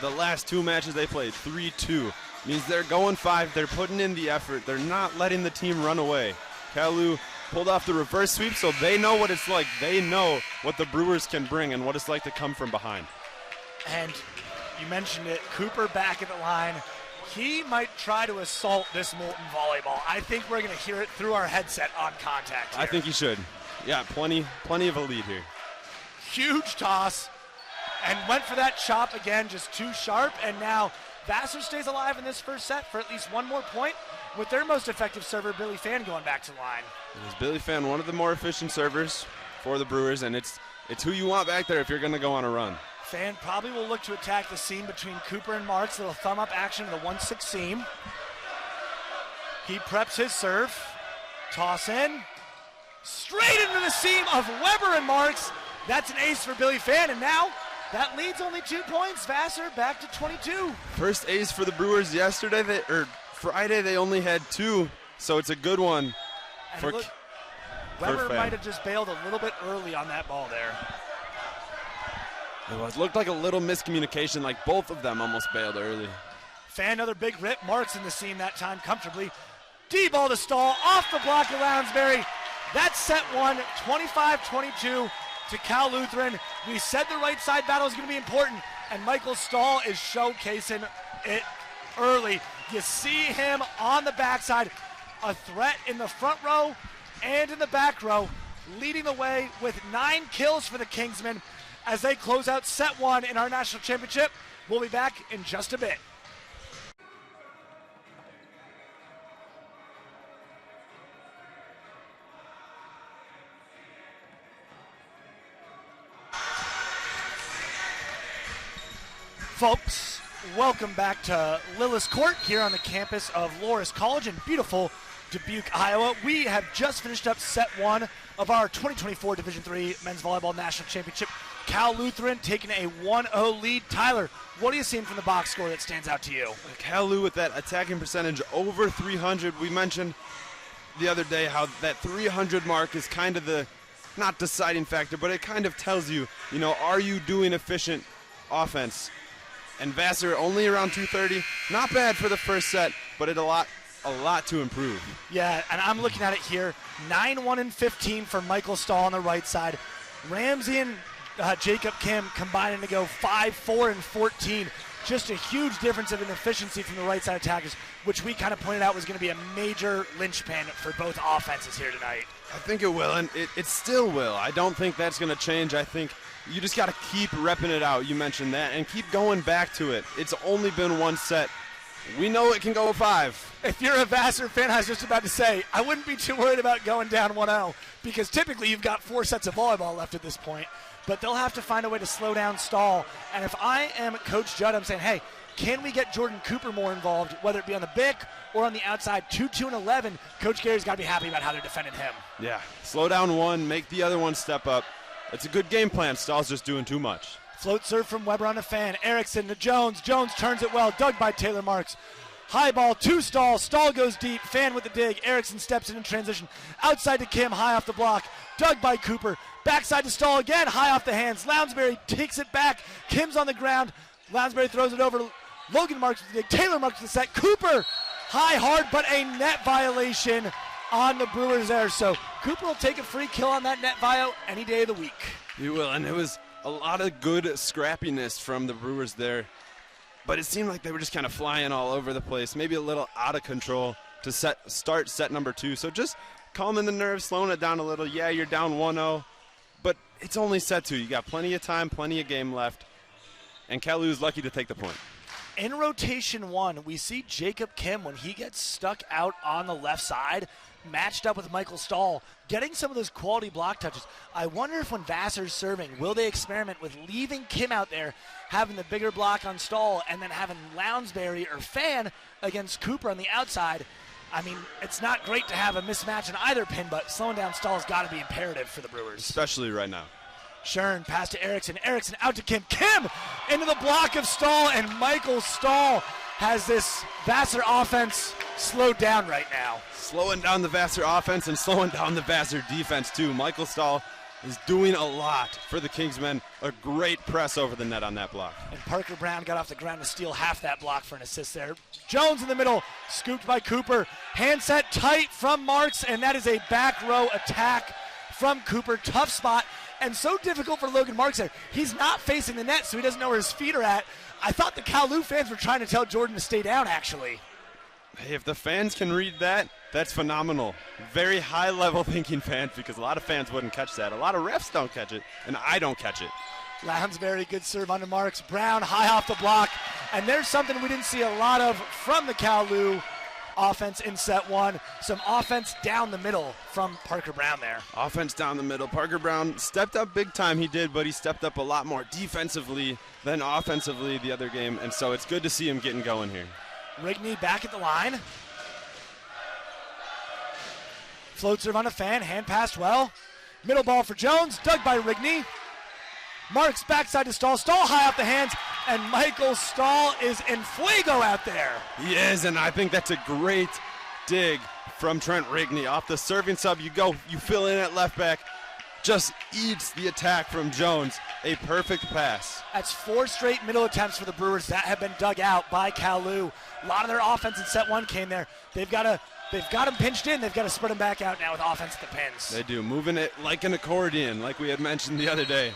The last 2 matches they played, 3-2, means they're going 5. They're putting in the effort. They're not letting the team run away. Cal Lu pulled off the reverse sweep, so they know what it's like. They know what the Brewers can bring and what it's like to come from behind. And you mentioned it, Cooper back at the line. He might try to assault this Moulton volleyball. I think we're going to hear it through our headset on contact here. I think he should. Yeah, plenty of a lead here. Huge toss, and went for that chop again, just too sharp, and now Vassar stays alive in this first set for at least one more point, with their most effective server, Billy Fan, going back to the line. It is Billy Fan, one of the more efficient servers for the Brewers, and it's who you want back there if you're going to go on a run. Fan probably will look to attack the seam between Cooper and Marks. Little thumb up action to the 1-6 seam. He preps his serve. Toss in. Straight into the seam of Weber and Marks. That's an ace for Billy Fan, and now that leads only 2 points. Vassar back to 22. First ace for the Brewers Friday. They only had 2, so it's a good one. Weber might have just bailed a little bit early on that ball there. It looked like a little miscommunication, like both of them almost bailed early. Fan, another big rip. Marks in the seam that time comfortably. D-ball to Stahl, off the block of Lounsbury. That's set one, 25-22 to Cal Luteran. We said the right side battle is going to be important, and Michael Stahl is showcasing it early. You see him on the backside, a threat in the front row and in the back row, leading the way with 9 kills for the Kingsmen as they close out set one in our national championship. We'll be back in just a bit. Folks, welcome back to Lillis Court here on the campus of Loras College in beautiful Dubuque, Iowa. We have just finished up set one of our 2024 Division III Men's Volleyball National Championship. Cal Luteran taking a 1-0 lead. Tyler, what are you seeing from the box score that stands out to you? Cal Lu with that attacking percentage over 300. We mentioned the other day how that 300 mark is kind of the, not deciding factor, but it kind of tells you, are you doing efficient offense? And Vassar only around 230. Not bad for the first set, but a lot to improve. Yeah, and I'm looking at it here. 9-1-15 for Michael Stahl on the right side. Ramsey and Jacob Kim combining to go 5-4-14. Just a huge difference of an efficiency from the right side attackers, which we kind of pointed out was going to be a major linchpin for both offenses here tonight. I think it will, and it still will. I don't think that's going to change. I think you just got to keep repping it out. You mentioned that, and keep going back to it. It's only been one set. We know it can go 5. If you're a Vassar fan, I was just about to say, I wouldn't be too worried about going down 1-0 because typically you've got 4 sets of volleyball left at this point. But they'll have to find a way to slow down Stahl. And if I am Coach Judd, I'm saying, hey, can we get Jordan Cooper more involved, whether it be on the BIC or on the outside? 2-2 and 11, Coach Gary's got to be happy about how they're defending him. Yeah, slow down one, make the other one step up. It's a good game plan. Stahl's just doing too much. Float serve from Weber on a Fan. Erickson to Jones. Jones turns it well, dug by Taylor Marks. High ball to Stahl. Stahl goes deep. Fan with the dig. Erickson steps in transition. Outside to Kim, high off the block. Dug by Cooper. Backside to Stahl again, high off the hands. Lounsbury takes it back. Kim's on the ground. Lounsbury throws it over. Logan Marks with the dig. Taylor Marks with the set. Cooper, high, hard, but a net violation on the Brewers there. So Cooper will take a free kill on that net vio any day of the week. He will, and it was a lot of good scrappiness from the Brewers there. But it seemed like they were just kind of flying all over the place, maybe a little out of control to start set number 2. So just calming the nerves, slowing it down a little. Yeah, you're down 1-0, but it's only set 2. You got plenty of time, plenty of game left, and Cal Lu's lucky to take the point. In rotation 1, we see Jacob Kim, when he gets stuck out on the left side, matched up with Michael Stahl, getting some of those quality block touches. I wonder if when Vassar's serving, will they experiment with leaving Kim out there, having the bigger block on Stahl, and then having Lounsbury or Fan against Cooper on the outside. I mean, it's not great to have a mismatch in either pin, but slowing down Stahl's got to be imperative for the Brewers. Especially right now. Schern, pass to Erickson. Erickson out to Kim. Kim into the block of Stahl, and Michael Stahl has this Vassar offense slowed down right now. Slowing down the Vassar offense and slowing down the Vassar defense, too. Michael Stahl is doing a lot for the Kingsmen. A great press over the net on that block. And Parker Brown got off the ground to steal half that block for an assist there. Jones in the middle, scooped by Cooper. Hand set tight from Marks, and that is a back row attack from Cooper. Tough spot, and so difficult for Logan Marks there. He's not facing the net, so he doesn't know where his feet are at. I thought the Cal Lu fans were trying to tell Jordan to stay down, actually. Hey, if the fans can read that, that's phenomenal. Very high-level thinking fans, because a lot of fans wouldn't catch that. A lot of refs don't catch it, and I don't catch it. Lounsbury, good serve onto Marks. Brown, high off the block. And there's something we didn't see a lot of from the Cal Lu offense in set one. Some offense down the middle from Parker Brown there. Offense down the middle. Parker Brown stepped up big time, he did, but he stepped up a lot more defensively than offensively the other game, and so it's good to see him getting going here. Rigney back at the line. Float serve on a Fan, hand passed well. Middle ball for Jones, dug by Rigney. Marks backside to Stahl. Stahl high off the hands, and Michael Stahl is in fuego out there. He is, and I think that's a great dig from Trent Rigney. Off the serving sub, you fill in at left back, just eats the attack from Jones. A perfect pass. That's 4 straight middle attempts for the Brewers that have been dug out by Cal Lu. A lot of their offense in set one came there. They've got him pinched in. They've got to spread him back out now with offense at the pins. They do, moving it like an accordion, like we had mentioned the other day.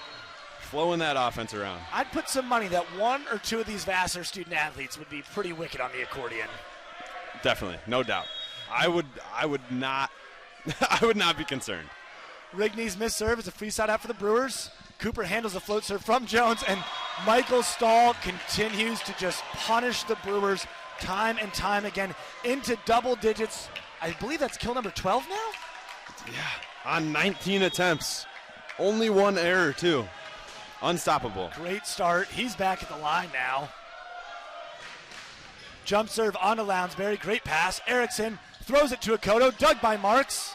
Flowing that offense around. I'd put some money that 1 or 2 of these Vassar student athletes would be pretty wicked on the accordion. Definitely, no doubt. I would not be concerned. Rigney's missed serve is a free side out for the Brewers. Cooper handles the float serve from Jones, and Michael Stahl continues to just punish the Brewers time and time again into double digits. I believe that's kill number 12 now? Yeah, on 19 attempts. Only 1 error, too. Unstoppable. Great start. He's back at the line now. Jump serve onto Lounsbury. Great pass. Erickson throws it to Akoto. Dug by Marks.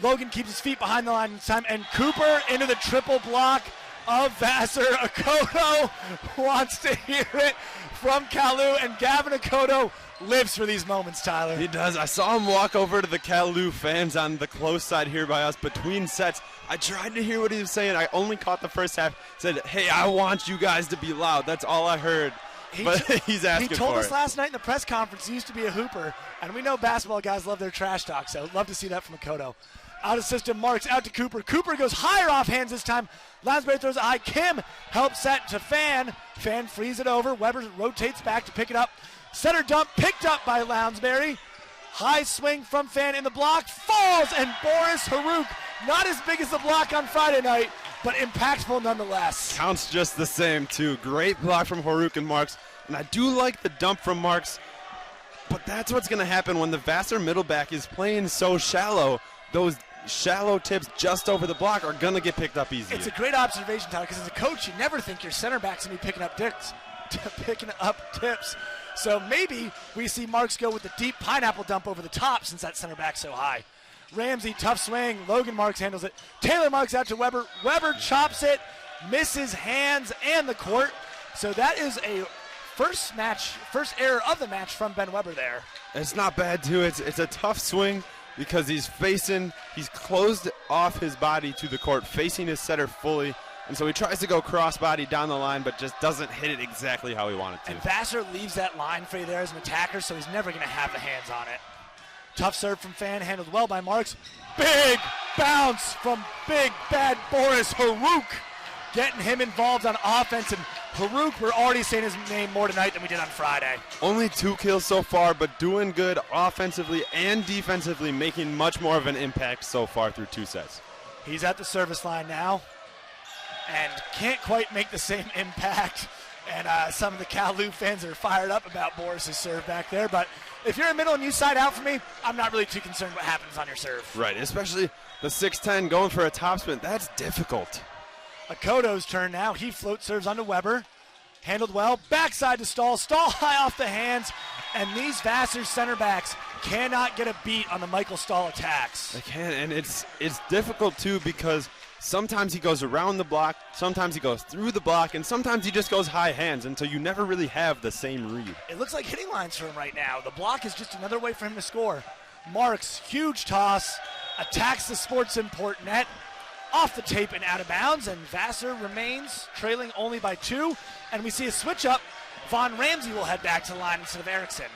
Logan keeps his feet behind the line this time. And Cooper into the triple block of Vassar. Akoto wants to hear it from Kalu. And Gavin Akoto lives for these moments, Tyler. He does. I saw him walk over to the Cal Lu fans on the close side here by us between sets. I tried to hear what he was saying. I only caught the first half. Said, hey, I want you guys to be loud. That's all I heard. But he's asking for it. He told us last night in the press conference he used to be a hooper, and we know basketball guys love their trash talk, so love to see that from Akoto. Out of system, Marks out to Cooper. Cooper goes higher off hands this time. Lounsbury throws it high. Kim helps set to Fan. Fan frees it over. Weber rotates back to pick it up. Center dump picked up by Lounsbury. High swing from Fan in the block. Falls, and Boris Haruk, not as big as the block on Friday night, but impactful nonetheless. Counts just the same, too. Great block from Haruk and Marks. And I do like the dump from Marks, but that's what's going to happen when the Vassar middle back is playing so shallow. Those shallow tips just over the block are going to get picked up easy. It's a great observation, Tyler, because as a coach, you never think your center back's going to be picking up tips. So maybe we see Marks go with the deep pineapple dump over the top since that center back's so high. Ramsey, tough swing. Logan Marks handles it. Taylor Marks out to Weber. Weber chops it, misses hands and the court. So that is a first error of the match from Ben Weber there. It's not bad, too. It's a tough swing because he's closed off his body to the court, facing his setter fully. And so he tries to go crossbody down the line, but just doesn't hit it exactly how he wanted to. And Vassar leaves that line for you there as an attacker, so he's never going to have the hands on it. Tough serve from Fan, handled well by Marks. Big bounce from big bad Boris Haruk, getting him involved on offense. And Haruk, we're already saying his name more tonight than we did on Friday. Only 2 kills so far, but doing good offensively and defensively, making much more of an impact so far through 2 sets. He's at the service line now and can't quite make the same impact. And some of the Cal Lu fans are fired up about Boris's serve back there. But if you're in middle and you side out for me, I'm not really too concerned what happens on your serve. Right, especially the 6'10" going for a topspin. That's difficult. Akoto's turn now. He float serves onto Weber. Handled well. Backside to Stahl. Stahl high off the hands. And these Vassar center backs cannot get a beat on the Michael Stahl attacks. They can, and it's difficult, too, because sometimes he goes around the block, sometimes he goes through the block, and sometimes he just goes high hands, and so you never really have the same read. It looks like hitting lines for him right now. The block is just another way for him to score. Marks, huge toss, attacks the Sports Import net, off the tape and out of bounds, and Vassar remains trailing only by 2, and we see a switch up. Von Ramsey will head back to the line instead of Erickson.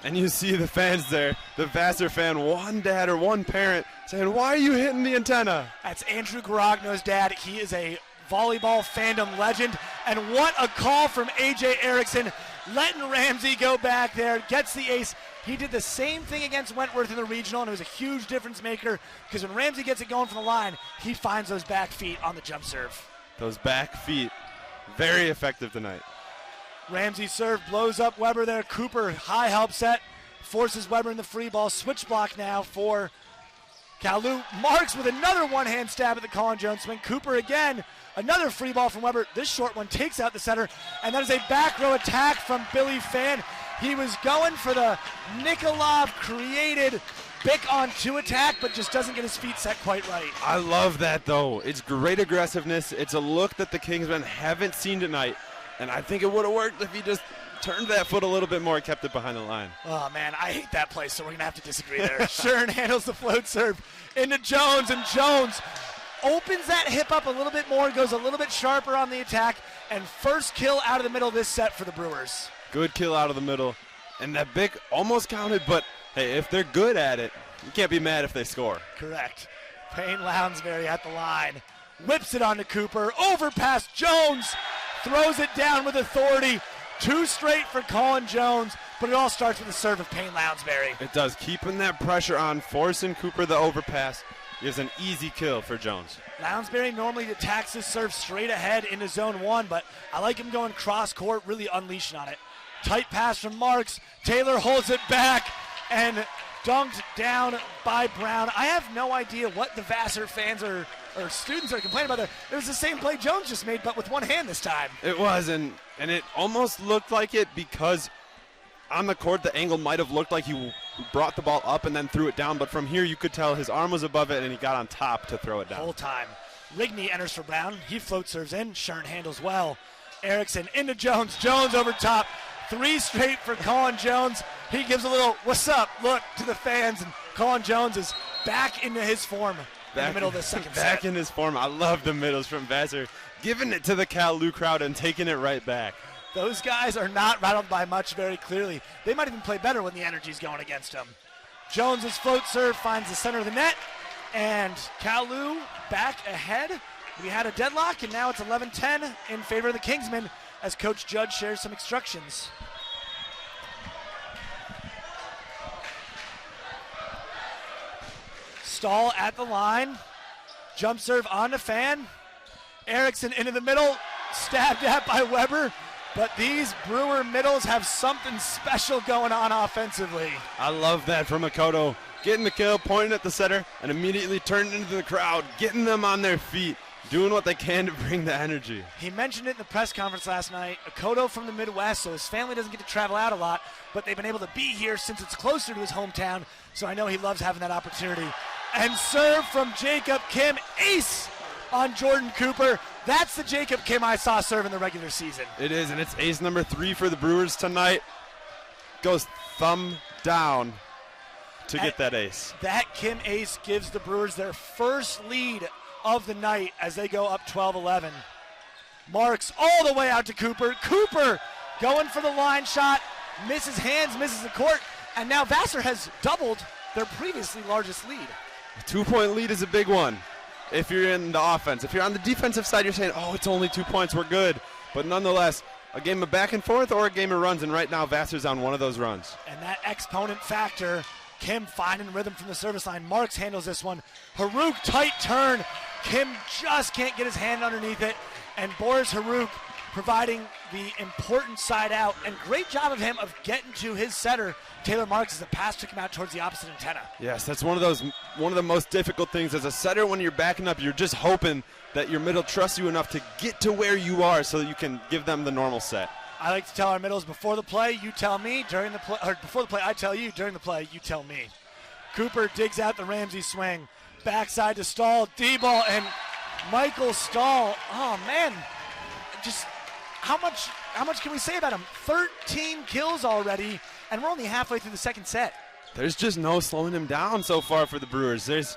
And you see the fans there, the Vassar fan, one dad or one parent saying, why are you hitting the antenna? That's Andrew Garagno's dad. He is a volleyball fandom legend. And what a call from A.J. Erickson, letting Ramsey go back there, gets the ace. He did the same thing against Wentworth in the regional, and it was a huge difference maker because when Ramsey gets it going from the line, he finds those back feet on the jump serve. Those back feet, very effective tonight. Ramsey serve blows up Weber there. Cooper, high help set. forces Weber in the free ball. Switch block now for Cal Lu. Marks with another one-hand stab at the Colin Jones swing. Cooper again, another free ball from Weber. This short one takes out the setter, and that is a back row attack from Billy Fan. He was going for the Nikolov-created Bick on 2 attack, but just doesn't get his feet set quite right. I love that, though. It's great aggressiveness. It's a look that the Kingsmen haven't seen tonight, and I think it would have worked if he just turned that foot a little bit more and kept it behind the line. Oh, man, I hate that play, so we're going to have to disagree there. Shern handles the float serve into Jones, and Jones opens that hip up a little bit more, goes a little bit sharper on the attack, and first kill out of the middle of this set for the Brewers. Good kill out of the middle, and that Bick almost counted, but hey, if they're good at it, you can't be mad if they score. Correct. Payne Lounsbury at the line. Whips it onto Cooper. Over past Jones. Throws it down with authority. 2 straight for Colin Jones, but it all starts with the serve of Payne Lounsbury. It does. Keeping that pressure on, forcing Cooper the overpass is an easy kill for Jones. Lounsbury normally attacks his serve straight ahead into zone 1, but I like him going cross court, really unleashing on it. Tight pass from Marks. Taylor holds it back and dunked down by Brown. I have no idea what the Vassar fans or students are complaining about there. It was the same play Jones just made, but with one hand this time. It was, and it almost looked like it because on the court the angle might have looked like he brought the ball up and then threw it down, but from here you could tell his arm was above it and he got on top to throw it down. Whole time. Rigney enters for Brown. He float serves in. Shern handles well. Erickson into Jones. Jones over top. 3 straight for Colin Jones. He gives a little "what's up" look to the fans, and Colin Jones is back into his form in the middle of the second set. Back in his form. I love the middles from Vassar, giving it to the Cal Lu crowd and taking it right back. Those guys are not rattled by much very clearly. They might even play better when the energy's going against them. Jones's float serve finds the center of the net, and Cal Lu back ahead. We had a deadlock, and now it's 11-10 in favor of the Kingsmen as Coach Judd shares some instructions. Stahl at the line. Jump serve on to Fan. Erickson into the middle. Stabbed at by Weber. But these Brewer middles have something special going on offensively. I love that from Makoto. Getting the kill, pointing at the center, and immediately turning into the crowd, getting them on their feet, doing what they can to bring the energy. He mentioned it in the press conference last night. Makoto from the Midwest, so his family doesn't get to travel out a lot, but they've been able to be here since it's closer to his hometown, so I know he loves having that opportunity. And serve from Jacob Kim, ace on Jordan Cooper. That's the Jacob Kim I saw serve in the regular season. It is, and it's ace number 3 for the Brewers tonight. Goes thumb down to get that ace. That Kim ace gives the Brewers their first lead of the night as they go up 12-11. Marks all the way out to Cooper. Cooper going for the line shot, misses hands, misses the court, and now Vassar has doubled their previously largest lead. A 2-point lead is a big one if you're in the offense. If you're on the defensive side, you're saying, oh, it's only 2 points, we're good. But nonetheless, a game of back and forth or a game of runs, and right now Vassar's on one of those runs. And that exponent factor, Kim finding rhythm from the service line. Marks handles this one. Haruk, tight turn. Kim just can't get his hand underneath it. And Boris Haruk providing the important side out. And great job of him of getting to his setter, Taylor Marks, as the pass took him out towards the opposite antenna. Yes, that's one of the most difficult things as a setter. When you're backing up, you're just hoping that your middle trusts you enough to get to where you are so that you can give them the normal set. I like to tell our middles, before the play, you tell me. During the play, or before the play, I tell you. During the play, you tell me. Cooper digs out the Ramsey swing. Backside to Stahl, D-ball, and Michael Stahl. Oh, man. Just how much can we say about him? 13 kills already, and we're only halfway through the second set. There's just no slowing him down so far for the Brewers. There's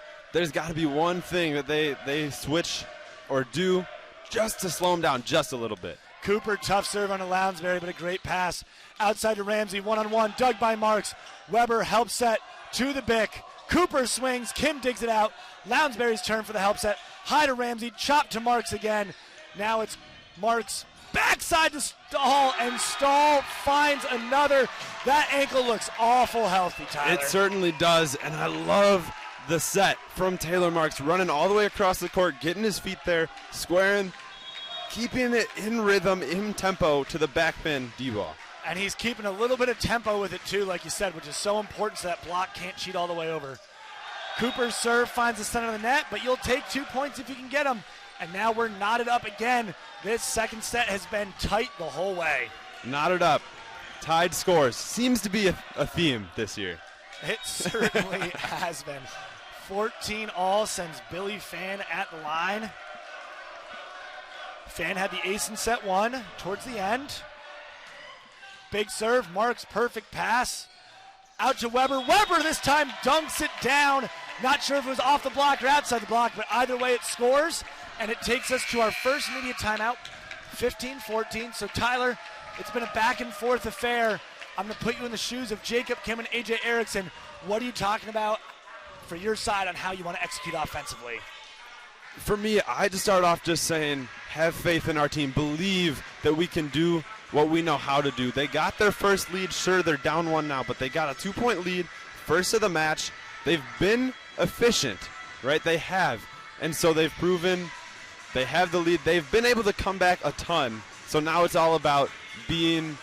got to be one thing that they switch or do just to slow him down just a little bit. Cooper, tough serve on a Lounsbury, but a great pass. Outside to Ramsey, one-on-one, dug by Marks. Weber help set to the Bick. Cooper swings, Kim digs it out. Lounsbury's turn for the help set. High to Ramsey, chop to Marks again. Now it's Marks backside to Stahl, and Stahl finds another. That ankle looks awful healthy, Tyler. It certainly does, and I love the set from Taylor Marks, running all the way across the court, getting his feet there, squaring, keeping it in rhythm, in tempo to the back pin D-ball. And he's keeping a little bit of tempo with it too, like you said, which is so important so that block can't cheat all the way over. Cooper's serve finds the center of the net, but you'll take 2 points if you can get them. And now we're knotted up again. This second set has been tight the whole way. Knotted up. Tied scores. Seems to be a theme this year. It certainly has been. 14 all sends Billy Fan at the line. Fan had the ace in set one towards the end. Big serve, Marks perfect pass. Out to Weber. Weber this time dunks it down. Not sure if it was off the block or outside the block, but either way it scores. And it takes us to our first immediate timeout, 15-14. So Tyler, it's been a back and forth affair. I'm going to put you in the shoes of Jacob Kim and AJ Erickson. What are you talking about for your side on how you want to execute offensively? For me, I just start off just saying, have faith in our team. Believe that we can do what we know how to do. They got their first lead. Sure, they're down one now, but they got a 2-point lead, first of the match. They've been efficient, right? They have. And so they've proven they have the lead. They've been able to come back a ton. So now it's all about being,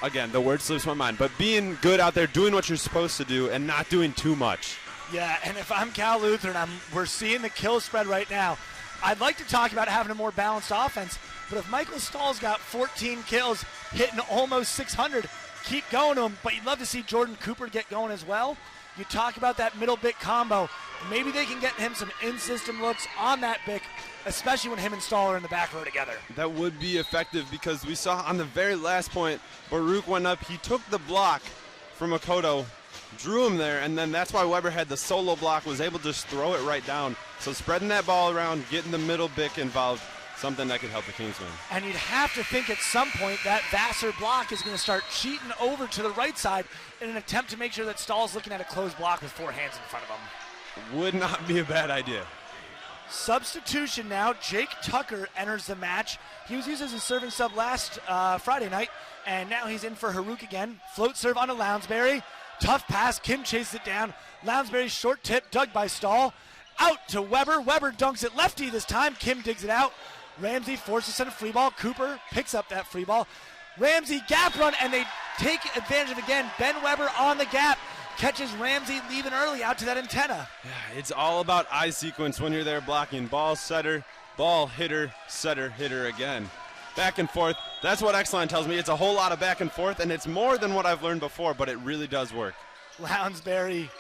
again, the word slips my mind, but being good out there, doing what you're supposed to do, and not doing too much. Yeah, and if I'm Cal Lutheran, we're seeing the kill spread right now. I'd like to talk about having a more balanced offense, but if Michael Stahl's got 14 kills, hitting almost 600, keep going to him, but you'd love to see Jordan Cooper get going as well. You talk about that middle Bick combo. Maybe they can get him some in-system looks on that Bick, especially when him and Stahl are in the back row together. That would be effective because we saw on the very last point, Baruch went up, he took the block from Makoto, drew him there, and then that's why Weber had the solo block, was able to just throw it right down. So spreading that ball around, getting the middle Bick involved, something that could help the Kings win. And you'd have to think at some point that Vassar block is going to start cheating over to the right side in an attempt to make sure that Stahl's looking at a closed block with 4 hands in front of him. Would not be a bad idea. Substitution now. Jake Tucker enters the match. He was used as a serving sub last Friday night, and now he's in for Haruk again. Float serve onto Lounsbury. Tough pass. Kim chases it down. Lounsbury's short tip dug by Stahl. Out to Weber. Weber dunks it lefty this time. Kim digs it out. Ramsey forces a free ball. Cooper picks up that free ball. Ramsey gap run, and they take advantage of it again. Ben Weber on the gap. Catches Ramsey leaving early out to that antenna. Yeah, it's all about eye sequence when you're there blocking. Ball setter, ball hitter, setter, hitter again. Back and forth. That's what X-Line tells me. It's a whole lot of back and forth, and it's more than what I've learned before, but it really does work. Lounsbury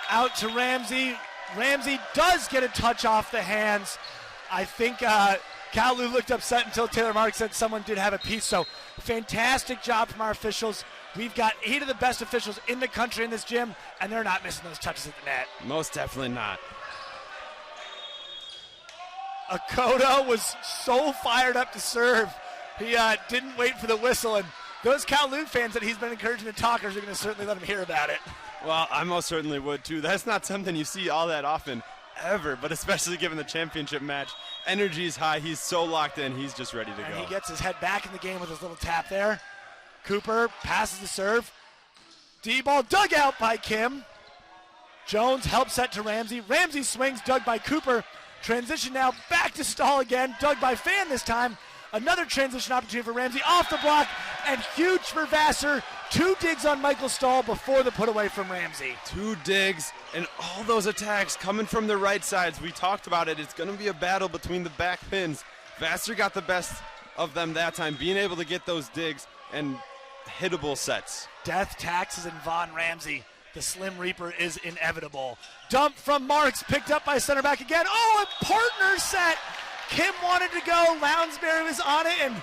out to Ramsey. Ramsey does get a touch off the hands. I think Cal Lou looked upset until Taylor Marks said someone did have a piece. So fantastic job from our officials. We've got 8 of the best officials in the country in this gym, and they're not missing those touches at the net. Most definitely not. Akoto was so fired up to serve. He didn't wait for the whistle, and those Cal Lute fans that he's been encouraging to talkers are going to certainly let him hear about it. Well, I most certainly would too. That's not something you see all that often, ever, but especially given the championship match. Energy is high. He's so locked in. He's just ready to go. He gets his head back in the game with his little tap there. Cooper passes the serve. D-ball dug out by Kim. Jones helps set to Ramsey. Ramsey swings, dug by Cooper. Transition now back to Stahl again. Dug by Fan this time. Another transition opportunity for Ramsey off the block, and huge for Vassar. 2 digs on Michael Stahl before the put away from Ramsey. 2 digs and all those attacks coming from the right sides. We talked about it. It's going to be a battle between the back pins. Vassar got the best of them that time, being able to get those digs and hittable sets. Death taxes and Von Ramsey. The Slim Reaper is inevitable. Dump from Marks, picked up by center back again. Oh, a partner set. Kim wanted to go. Lounsbury was on it, and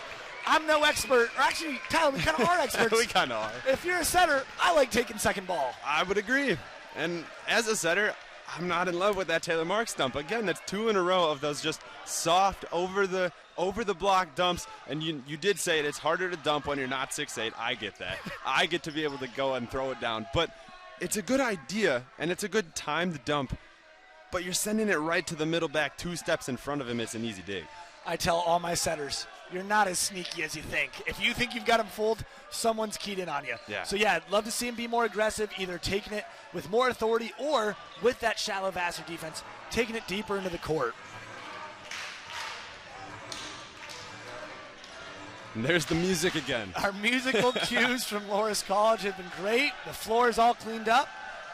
I'm no expert. Or actually, Tyler, we kind of are experts. We kind of are. If you're a setter, I like taking second ball. I would agree. And as a setter, I'm not in love with that Taylor Marks dump. Again, that's 2 in a row of those just soft over the block dumps. And you did say it. It's harder to dump when you're not 6'8". I get that. I get to be able to go and throw it down. But it's a good idea, and it's a good time to dump. But you're sending it right to the middle back 2 steps in front of him. It's an easy dig. I tell all my setters, you're not as sneaky as you think. If you think you've got him fooled, someone's keyed in on you. Yeah. So, yeah, I'd love to see him be more aggressive, either taking it with more authority or with that shallow Vassar defense, taking it deeper into the court. And there's the music again. Our musical cues from Loras College have been great. The floor is all cleaned up.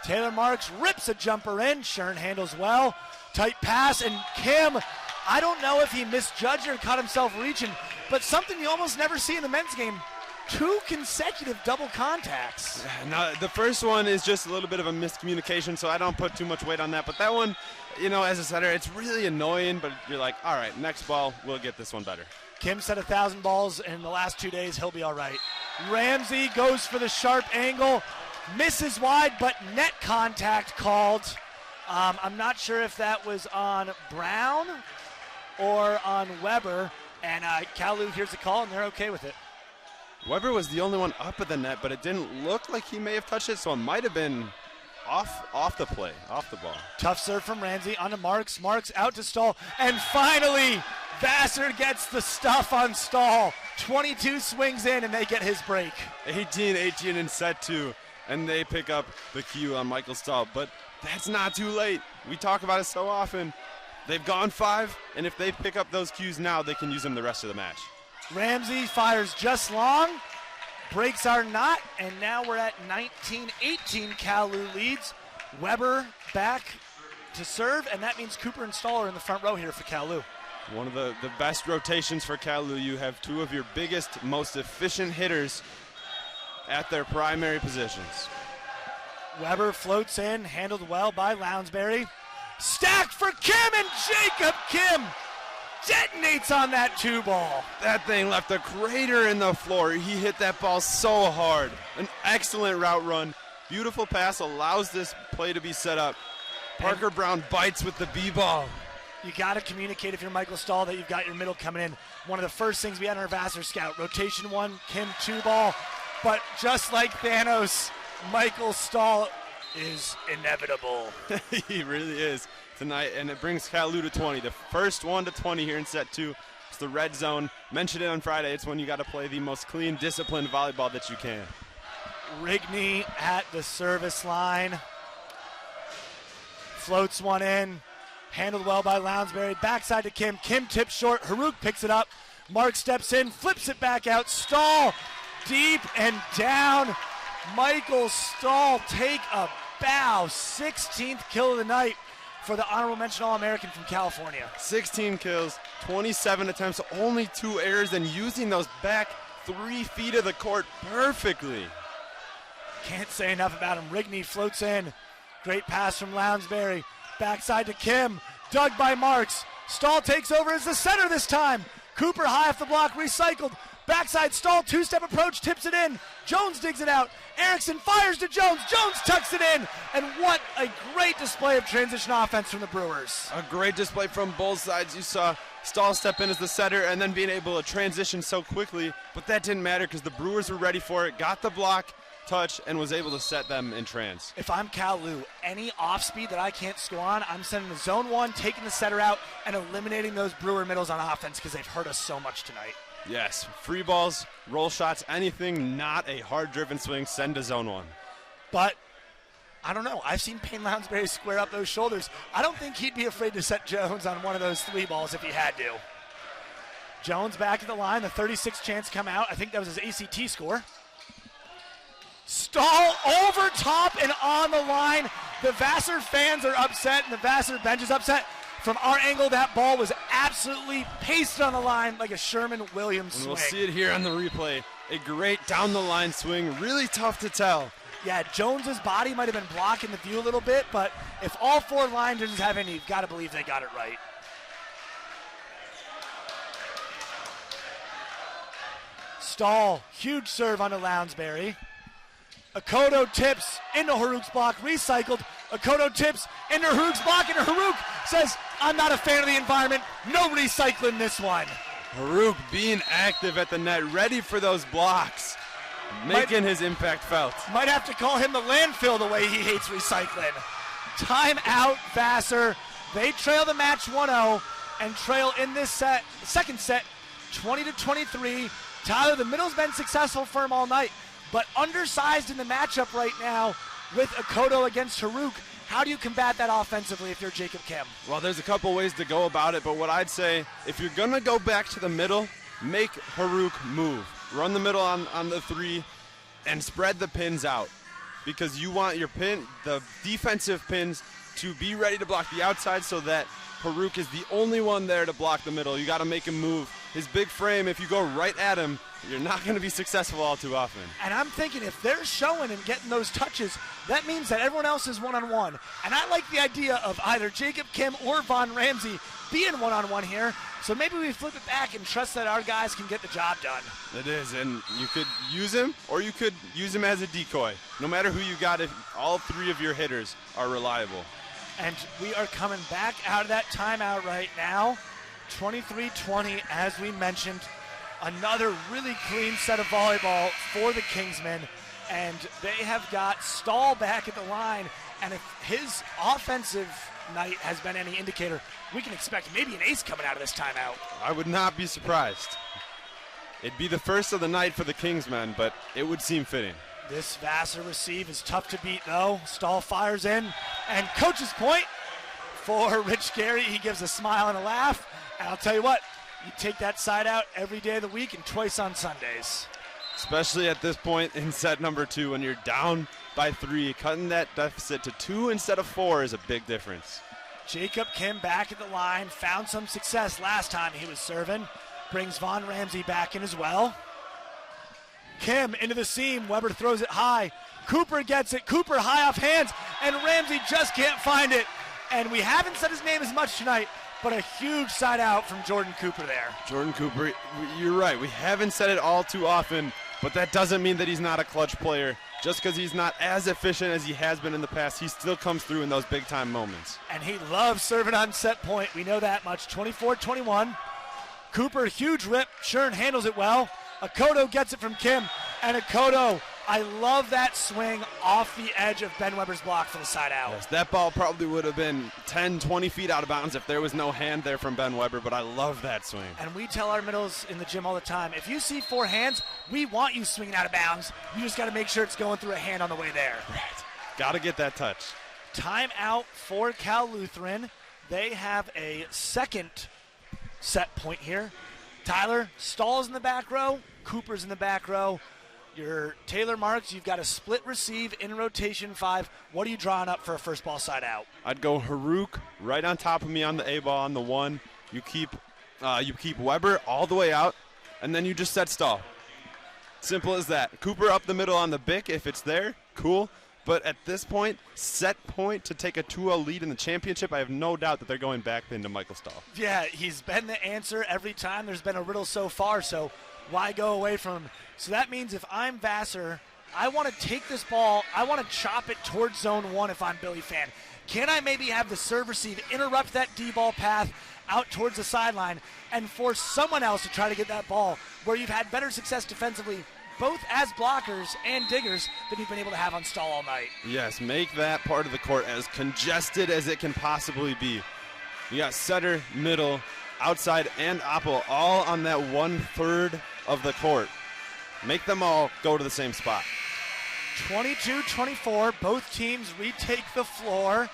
Taylor Marks rips a jumper in. Shern handles well. Tight pass, and Kim, I don't know if he misjudged or caught himself reaching, but something you almost never see in the men's game. 2 consecutive double contacts. Now, the first one is just a little bit of a miscommunication, so I don't put too much weight on that. But that one, as a setter, it's really annoying, but you're like, all right, next ball, we'll get this one better. Kim set 1,000 balls in the last 2 days. He'll be all right. Ramsey goes for the sharp angle, misses wide, but net contact called. I'm not sure if that was on Brown or on Weber, and Cal Lu hears the call, and they're okay with it. Weber was the only one up at the net, but it didn't look like he may have touched it, so it might have been off the play, off the ball. Tough serve from Ramsey onto Marks. Marks out to Stahl, and finally Vassar gets the stuff on Stahl. 22 swings in, and they get his break. 18-18 in set 2, and they pick up the cue on Michael Stahl, but that's not too late. We talk about it so often. They've gone 5, and if they pick up those cues now, they can use them the rest of the match. Ramsey fires just long, breaks our knot, and now we're at 19-18. Cal Lu leads. Weber back to serve, and that means Cooper and Stahl are in the front row here for Cal Lu. One of the best rotations for Cal Lu. You have 2 of your biggest, most efficient hitters at their primary positions. Weber floats in, handled well by Lounsbury. Stack for Kim, and Jacob Kim detonates on that 2-ball. That thing left a crater in the floor. He hit that ball so hard. An excellent route run. Beautiful pass allows this play to be set up. Parker Brown bites with the B-ball. You got to communicate if you're Michael Stahl that you've got your middle coming in. One of the first things we had in our Vassar scout, rotation 1, Kim 2-ball. But just like Thanos, Michael Stahl is inevitable. He really is tonight, and it brings Cal Lu to 20. The first one to 20 here in set 2. It's the red zone. Mentioned it on Friday. It's when you got to play the most clean, disciplined volleyball that you can. Rigney at the service line. Floats one in. Handled well by Lounsbury. Backside to Kim. Kim tips short. Haruk picks it up. Mark steps in, flips it back out. Stahl deep and down. Michael Stahl take a bow. 16th kill of the night for the honorable mention All-American from California. 16 kills, 27 attempts, only 2 errors, and using those back 3 feet of the court perfectly. Can't say enough about him. Rigney floats in. Great pass from Lounsbury. Backside to Kim. Dug by Marks. Stahl takes over as the center this time. Cooper high off the block, recycled. Backside Stahl, 2-step approach, tips it in. Jones digs it out. Erickson fires to Jones. Jones tucks it in. And what a great display of transition offense from the Brewers. A great display from both sides. You saw Stahl step in as the setter and then being able to transition so quickly. But that didn't matter because the Brewers were ready for it, got the block, touch, and was able to set them in trance. If I'm Cal Lu, any off speed that I can't score on, I'm sending the zone 1, taking the setter out, and eliminating those Brewer middles on offense because they've hurt us so much tonight. Yes, free balls, roll shots, anything not a hard-driven swing, send to zone 1. But I don't know. I've seen Payne Lounsbury square up those shoulders. I don't think he'd be afraid to set Jones on one of those 3 balls if he had to. Jones back at the line, the 36th chance come out. I think that was his ACT score. Stahl over top and on the line. The Vassar fans are upset and the Vassar bench is upset. From our angle, that ball was absolutely pasted on the line like a Sherman Williams swing. And we'll see it here on the replay. A great down-the-line swing, really tough to tell. Yeah, Jones's body might have been blocking the view a little bit, but if all 4 line judges have any, you've got to believe they got it right. Stahl, huge serve onto Lounsbury. Akoto tips into Haruk's block, recycled. Akoto tips into Haruk's block, and Haruk says, I'm not a fan of the environment. No recycling this one. Haruk being active at the net, ready for those blocks, making his impact felt. Might have to call him the landfill the way he hates recycling. Timeout, Vassar. They trail the match 1-0 and trail in this set, second set, 20-23. Tyler, the middle's been successful for him all night, but undersized in the matchup right now with Akoto against Haruk. How do you combat that offensively if you're Jacob Kim? Well, there's a couple ways to go about it, but what I'd say, if you're going to go back to the middle, make Haruk move. Run the middle on the three and spread the pins out, because you want the defensive pins to be ready to block the outside so that Haruk is the only one there to block the middle. You got to make him move. His big frame, if you go right at him, you're not going to be successful all too often. And I'm thinking if they're showing and getting those touches, that means that everyone else is one-on-one. And I like the idea of either Jacob Kim or Von Ramsey being one-on-one here. So maybe we flip it back and trust that our guys can get the job done. It is, and you could use him, or you could use him as a decoy. No matter who you got, if all three of your hitters are reliable. And we are coming back out of that timeout right now. 23-20, as we mentioned. Another really clean set of volleyball for the Kingsmen. And they have got Stahl back at the line. And if his offensive night has been any indicator, we can expect maybe an ace coming out of this timeout. I would not be surprised. It'd be the first of the night for the Kingsmen, but it would seem fitting. This Vassar receive is tough to beat, though. Stahl fires in, and coach's point for Rich Gary. He gives a smile and a laugh, and I'll tell you what, you take that side out every day of the week and twice on Sundays. Especially at this point in set number 2 when you're down by 3. Cutting that deficit to 2 instead of 4 is a big difference. Jacob Kim back at the line, found some success last time he was serving. Brings Von Ramsey back in as well. Kim into the seam, Weber throws it high. Cooper gets it, Cooper high off hands, and Ramsey just can't find it. And we haven't said his name as much tonight, but a huge side out from Jordan Cooper there. Jordan Cooper, you're right. We haven't said it all too often, but that doesn't mean that he's not a clutch player. Just because he's not as efficient as he has been in the past, he still comes through in those big-time moments. And he loves serving on set point. We know that much. 24-21. Cooper, huge rip. Shern handles it well. Akoto gets it from Kim. And Akoto, I love that swing off the edge of Ben Weber's block for the side out. Yes, that ball probably would have been 10, 20 feet out of bounds if there was no hand there from Ben Weber, but I love that swing. And we tell our middles in the gym all the time, if you see 4 hands, we want you swinging out of bounds. You just got to make sure it's going through a hand on the way there. Right. Got to get that touch. Timeout for Cal Lutheran. They have a second set point here. Tyler, Stahl's in the back row, Cooper's in the back row. Your Taylor Marks, you've got a split receive in rotation 5. What are you drawing up for a first ball side out? I'd go Haruk right on top of me on the A ball on the 1. You keep Weber all the way out, and then you just set Stahl. Simple as that. Cooper up the middle on the Bic if it's there, cool. But at this point, set point to take a 2-0 lead in the championship, I have no doubt that they're going back into Michael Stahl. Yeah, he's been the answer every time there's been a riddle so far, so why go away from him? So that means if I'm Vassar, I want to take this ball, I want to chop it towards zone 1 if I'm Billy Fan. Can I maybe have the serve receive interrupt that D-ball path out towards the sideline and force someone else to try to get that ball where you've had better success defensively, both as blockers and diggers, than you've been able to have on Stahl all night? Yes, make that part of the court as congested as it can possibly be. You got setter, middle, outside, and Oppo all on that 1/3 of the court. Make them all go to the same spot. 22-24, both teams retake the floor.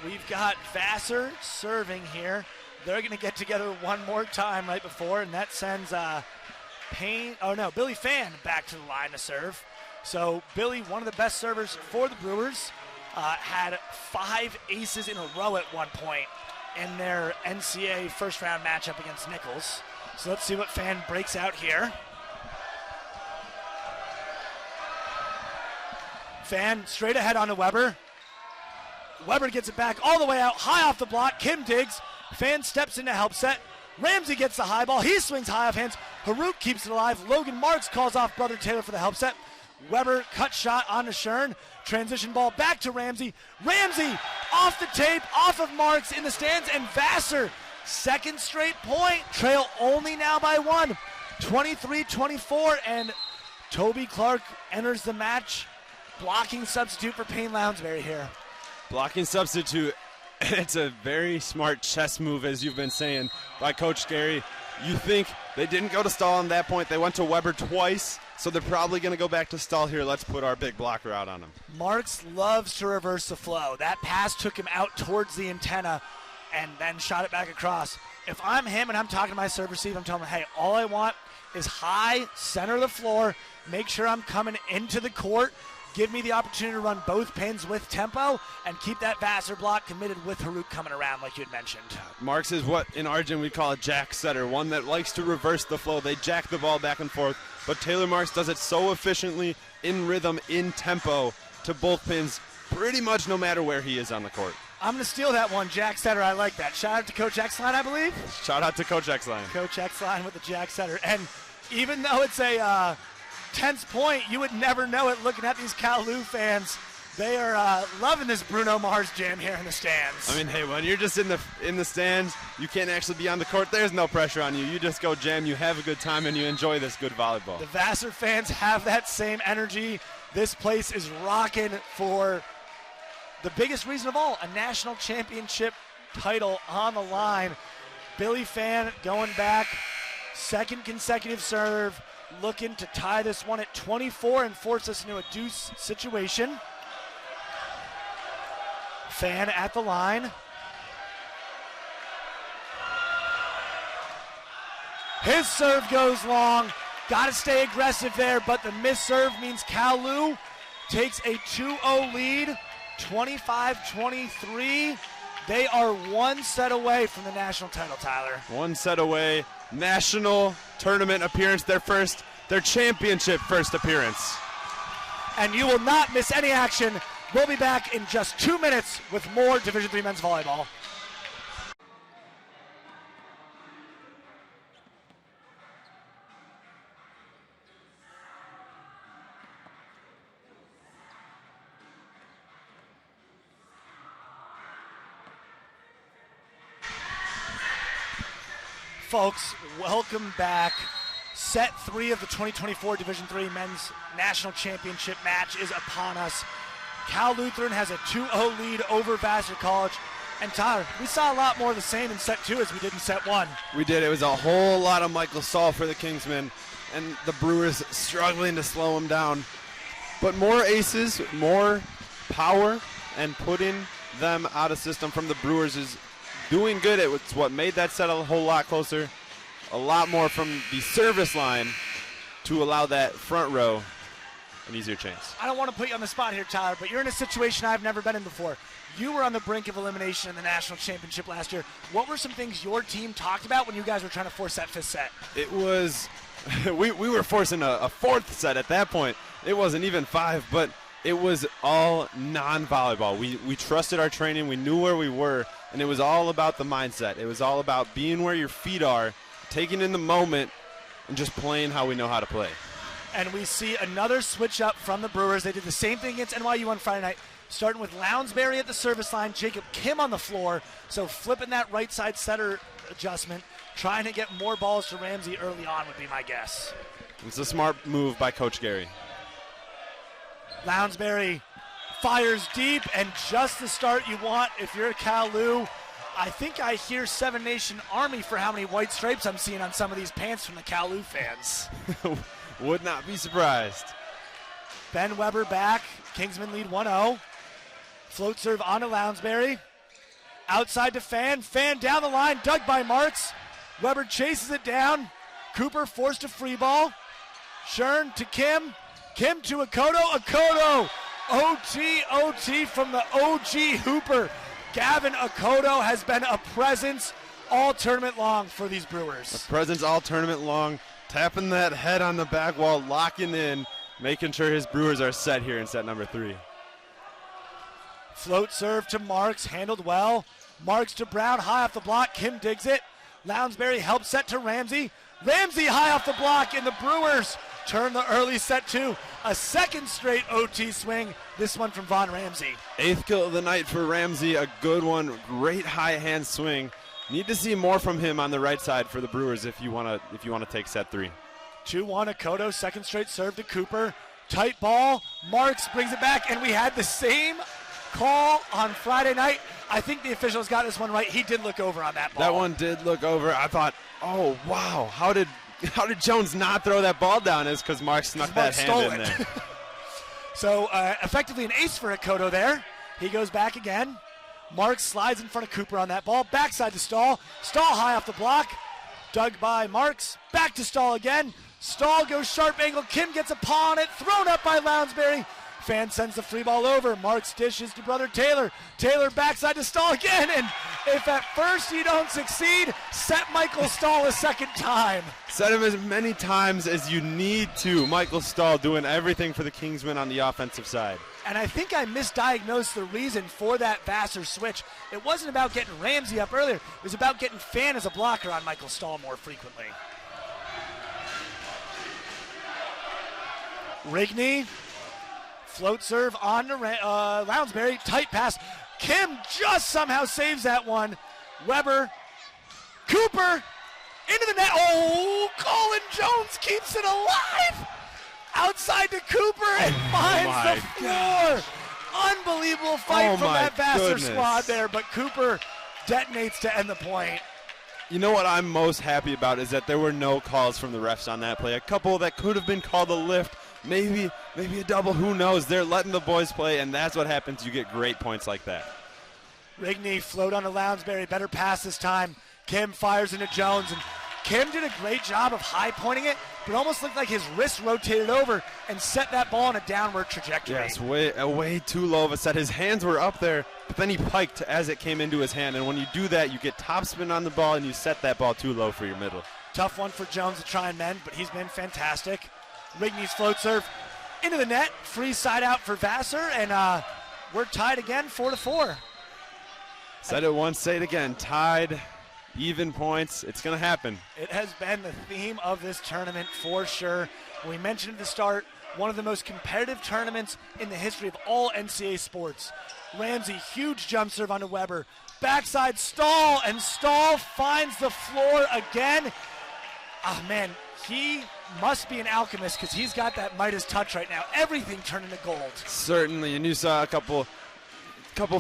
We've got Vassar serving here. They're going to get together one more time right before, and that sends Billy Fan back to the line to serve. So Billy, one of the best servers for the Brewers, had 5 aces in a row at one point in their NCAA first round matchup against Nichols. So let's see what Fan breaks out here. Fan straight ahead on to Weber. Weber gets it back all the way out, high off the block. Kim digs. Fan steps in to help set. Ramsey gets the high ball. He swings high off hands. Haruk keeps it alive. Logan Marks calls off Brother Taylor for the help set. Weber cut shot on to Shern. Transition ball back to Ramsey. Ramsey off the tape, off of Marks in the stands, and Vassar, second straight point. Trail only now by 1. 23-24, and Toby Clark enters the match. Blocking substitute for Payne Lounsbury here. Blocking substitute. It's a very smart chess move, as you've been saying, by Coach Gary. You think they didn't go to Stahl on that point. They went to Weber twice, so they're probably going to go back to Stahl here. Let's put our big blocker out on him. Marks loves to reverse the flow. That pass took him out towards the antenna and then shot it back across. if I'm him and I'm talking to my serve receive, I'm telling him, hey, all I want is high, center of the floor, make sure I'm coming into the court, give me the opportunity to run both pins with tempo, and keep that Vassar block committed with Harut coming around like you had mentioned. Marks is what in our gym we call a jack setter, one that likes to reverse the flow. They jack the ball back and forth, but Taylor Marks does it so efficiently, in rhythm, in tempo, to both pins, pretty much no matter where he is on the court. I'm going to steal that one, Jack Setter. I like that. Shout out to Coach Xline, I believe. Shout out to Coach Xline. Coach Xline with the Jack Setter. And even though it's a tense point, you would never know it looking at these Cal Lu fans. They are loving this Bruno Mars jam here in the stands. I mean, hey, when you're just in the stands, you can't actually be on the court. There's no pressure on you. You just go jam, you have a good time, and you enjoy this good volleyball. The Vassar fans have that same energy. This place is rocking for the biggest reason of all, a national championship title on the line. Billy Fan going back, second consecutive serve, looking to tie this one at 24 and force us into a deuce situation. Fan at the line. His serve goes long. Got to stay aggressive there, but the missed serve means Cal Lu takes a 2-0 lead. 25-23. They are one set away from the national title, Tyler. One set away. National tournament appearance, their championship first appearance. And you will not miss any action. We'll be back in just 2 minutes with more Division III men's volleyball. Folks, welcome back. Set 3 of the 2024 Division III Men's National Championship match is upon us. Cal Luteran has a 2-0 lead over Vassar College. And Tyler, we saw a lot more of the same in set 2 as we did in set 1. We did. It was a whole lot of Michael Saul for the Kingsmen, and the Brewers struggling to slow him down. But more aces, more power, and putting them out of system from the Brewers is doing good. It's what made that set a whole lot closer. A lot more from the service line to allow that front row an easier chance. I don't want to put you on the spot here, Tyler, but you're in a situation I've never been in before. You were on the brink of elimination in the national championship last year. What were some things your team talked about when you guys were trying to force that 5th set? It was, we were forcing a 4th set at that point. It wasn't even 5, but it was all non-volleyball. We trusted our training. We knew where we were, and it was all about the mindset. It was all about being where your feet are, taking in the moment, and just playing how we know how to play. And we see another switch up from the Brewers. They did the same thing against NYU on Friday night, starting with Lounsbury at the service line, Jacob Kim on the floor, so flipping that right side setter adjustment, trying to get more balls to Ramsey early on would be my guess. It's a smart move by Coach Gary. Lounsbury fires deep, and just the start you want if you're a Cal Lu. I think I hear Seven Nation Army for how many white stripes I'm seeing on some of these pants from the Cal Lu fans. Would not be surprised. Ben Weber back. Kingsmen lead 1-0. Float serve onto Lounsbury. Outside to Fan. Fan down the line, dug by Marks. Weber chases it down. Cooper forced a free ball. Shern to Kim. Kim to Akoto. Akoto! OT from the OG Hooper. Gavin Akoto has been a presence all tournament long for these Brewers. A presence all tournament long, tapping that head on the back wall, locking in, making sure his Brewers are set here in set number 3. Float serve to Marks, handled well. Marks to Brown, high off the block. Kim digs it. Lounsbury help set to Ramsey. Ramsey high off the block, and the Brewers turn the early set to a second straight OT swing. This one from Von Ramsey. 8th kill of the night for Ramsey, a good one. Great high hand swing. Need to see more from him on the right side for the Brewers if you want to take set 3. 2-1 Akoto, second straight serve to Cooper. Tight ball. Marks brings it back, and we had the same call on Friday night. I think the officials got this one right. He did look over on that ball. That one did look over. I thought, oh wow, how did Jones not throw that ball down? Is because Mark snuck that hand in there. So effectively an ace for Akoto there. He goes back again. Marks slides in front of Cooper on that ball. Backside to Stahl. Stahl high off the block. Dug by Marks. Back to Stahl again. Stahl goes sharp angle. Kim gets a paw on it. Thrown up by Lounsbury. Fan sends the free ball over. Marks dishes to brother Taylor. Taylor backside to Stahl again. And if at first you don't succeed, set Michael Stahl a second time. Set him as many times as you need to. Michael Stahl doing everything for the Kingsmen on the offensive side. And I think I misdiagnosed the reason for that Vassar switch. It wasn't about getting Ramsey up earlier. It was about getting Fan as a blocker on Michael Stahl more frequently. Rigney, float serve on to Lounsbury, tight pass. Kim just somehow saves that one. Weber, Cooper, into the net. Oh, Colin Jones keeps it alive. Outside to Cooper and finds the floor. Unbelievable fight from that Vassar squad there, but Cooper detonates to end the point. You know what I'm most happy about is that there were no calls from the refs on that play. A couple that could have been called a lift, maybe a double, who knows. They're letting the boys play, and that's what happens. You get great points like that. Rigney float on to Lounsbury, better pass this time. Kim fires into Jones, and Kim did a great job of high pointing it, but almost looked like his wrist rotated over and set that ball in a downward trajectory. Yes, way too low of a set. His hands were up there, but then he piked as it came into his hand, and when you do that, you get topspin on the ball, and you set that ball too low for your middle. Tough one for Jones to try and mend, but he's been fantastic. Rigney's float serve into the net, free side out for Vassar, and we're tied again, 4-4. Said it once, say it again, tied. Even points, it's going to happen. It has been the theme of this tournament for sure. We mentioned at the start, one of the most competitive tournaments in the history of all NCAA sports. Ramsey, huge jump serve onto Weber. Backside Stahl, and Stahl finds the floor again. Oh man, he must be an alchemist because he's got that Midas touch right now. Everything turned into gold. Certainly, and you saw a couple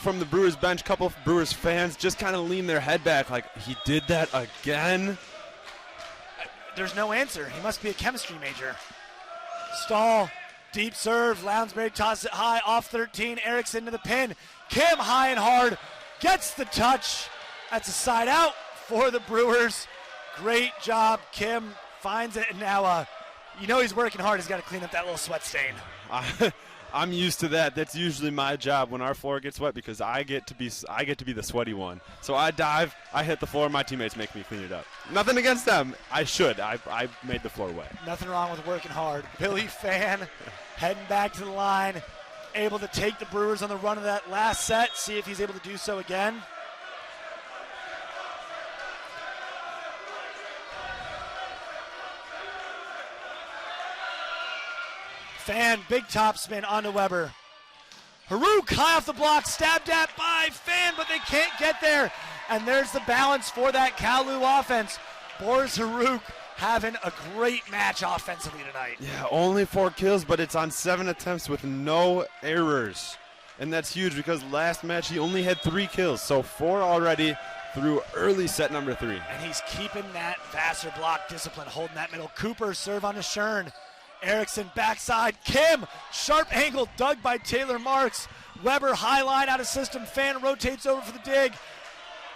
from the Brewers bench, couple Brewers fans just kind of lean their head back like, he did that again? There's no answer. He must be a chemistry major. Stahl, deep serve. Lounsbury tosses it high off 13. Erickson to the pin. Kim high and hard. Gets the touch. That's a side out for the Brewers. Great job. Kim finds it, and now you know he's working hard. He's got to clean up that little sweat stain. I'm used to that. That's usually my job when our floor gets wet because I get to be the sweaty one. So I dive, I hit the floor, my teammates make me clean it up. Nothing against them. I should. I made the floor wet. Nothing wrong with working hard. Billy Fan heading back to the line, able to take the Brewers on the run of that last set, see if he's able to do so again. Fan, big top spin onto Weber. Haruk high off the block, stabbed at by Fan, but they can't get there. And there's the balance for that Cal Lu offense. Boris Haruk having a great match offensively tonight. Yeah, only 4 kills, but it's on 7 attempts with no errors. And that's huge because last match he only had 3 kills, so 4 already through early set number 3. And he's keeping that Vassar block discipline, holding that middle. Cooper serve on to Shern. Erickson backside. Kim, sharp angle, dug by Taylor Marks. Weber high line out of system. Fan rotates over for the dig.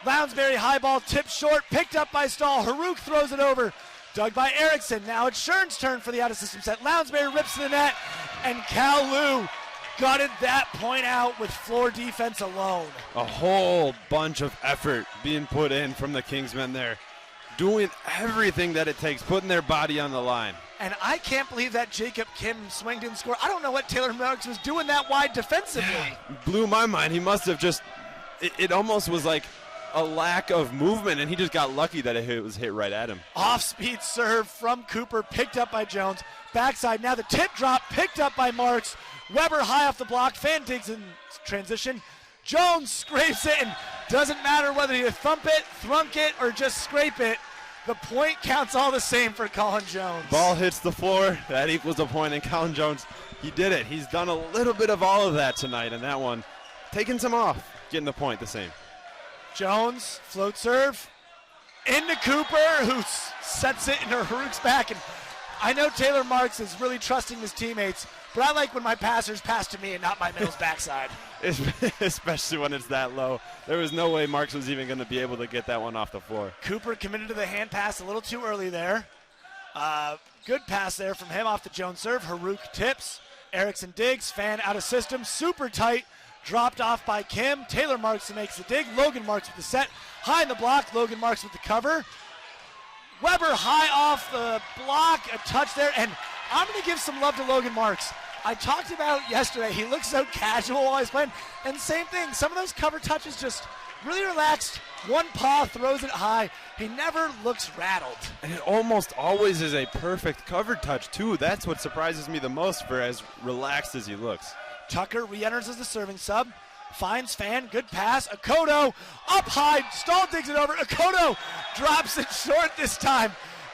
Lounsbury high ball tipped short, picked up by Stahl. Haruk throws it over. Dug by Erickson. Now it's Shern's turn for the out of system set. Lounsbury rips to the net, and Cal Lu gutted that point out with floor defense alone. A whole bunch of effort being put in from the Kingsmen there. Doing everything that it takes, putting their body on the line. And I can't believe that Jacob Kim swing didn't score. I don't know what Taylor Marks was doing that wide defensively. Blew my mind. He must have just, it almost was like a lack of movement, and he just got lucky that it was hit right at him. Off-speed serve from Cooper, picked up by Jones. Backside, now the tip drop, picked up by Marks. Weber high off the block. Fan digs in transition. Jones scrapes it, and doesn't matter whether you thump it, thrunk it, or just scrape it. The point counts all the same for Colin Jones. Ball hits the floor, that equals a point, and Colin Jones, he did it. He's done a little bit of all of that tonight, and that one, taking some off, getting the point the same. Jones, float serve, into Cooper, who sets it into Haruk's back, and I know Taylor Marks is really trusting his teammates, but I like when my passers pass to me and not my middle's backside. Especially when it's that low. There was no way Marks was even going to be able to get that one off the floor. Cooper committed to the hand pass a little too early there. Good pass there from him off the Jones serve. Haruk tips. Erickson digs. Fan out of system. Super tight. Dropped off by Kim. Taylor Marks makes the dig. Logan Marks with the set. High in the block. Logan Marks with the cover. Weber high off the block. A touch there. And I'm going to give some love to Logan Marks. I talked about yesterday. He looks so casual while he's playing. And same thing. Some of those cover touches just really relaxed. One paw throws it high. He never looks rattled. And it almost always is a perfect cover touch, too. That's what surprises me the most for as relaxed as he looks. Tucker re-enters as the serving sub. Finds Fan. Good pass. Akoto up high. Stahl digs it over. Akoto drops it short this time.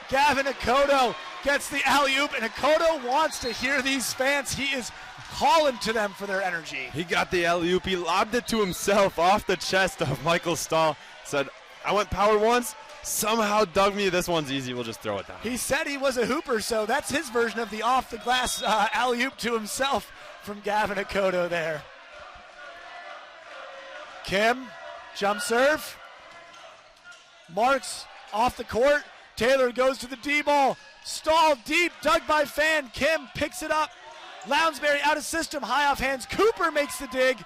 Gavin Akoto gets the alley-oop, and Akoto wants to hear these fans. He is calling to them for their energy. He got the alley-oop. He lobbed it to himself off the chest of Michael Stahl. Said, I went power once. Somehow dug me. This one's easy. We'll just throw it down. He said he was a hooper, so that's his version of the off-the-glass alley-oop to himself from Gavin Akoto there. Kim, jump serve. Marks off the court. Taylor goes to the D-ball. Stahl deep, dug by Fan. Kim picks it up. Lounsbury out of system, high off hands. Cooper makes the dig.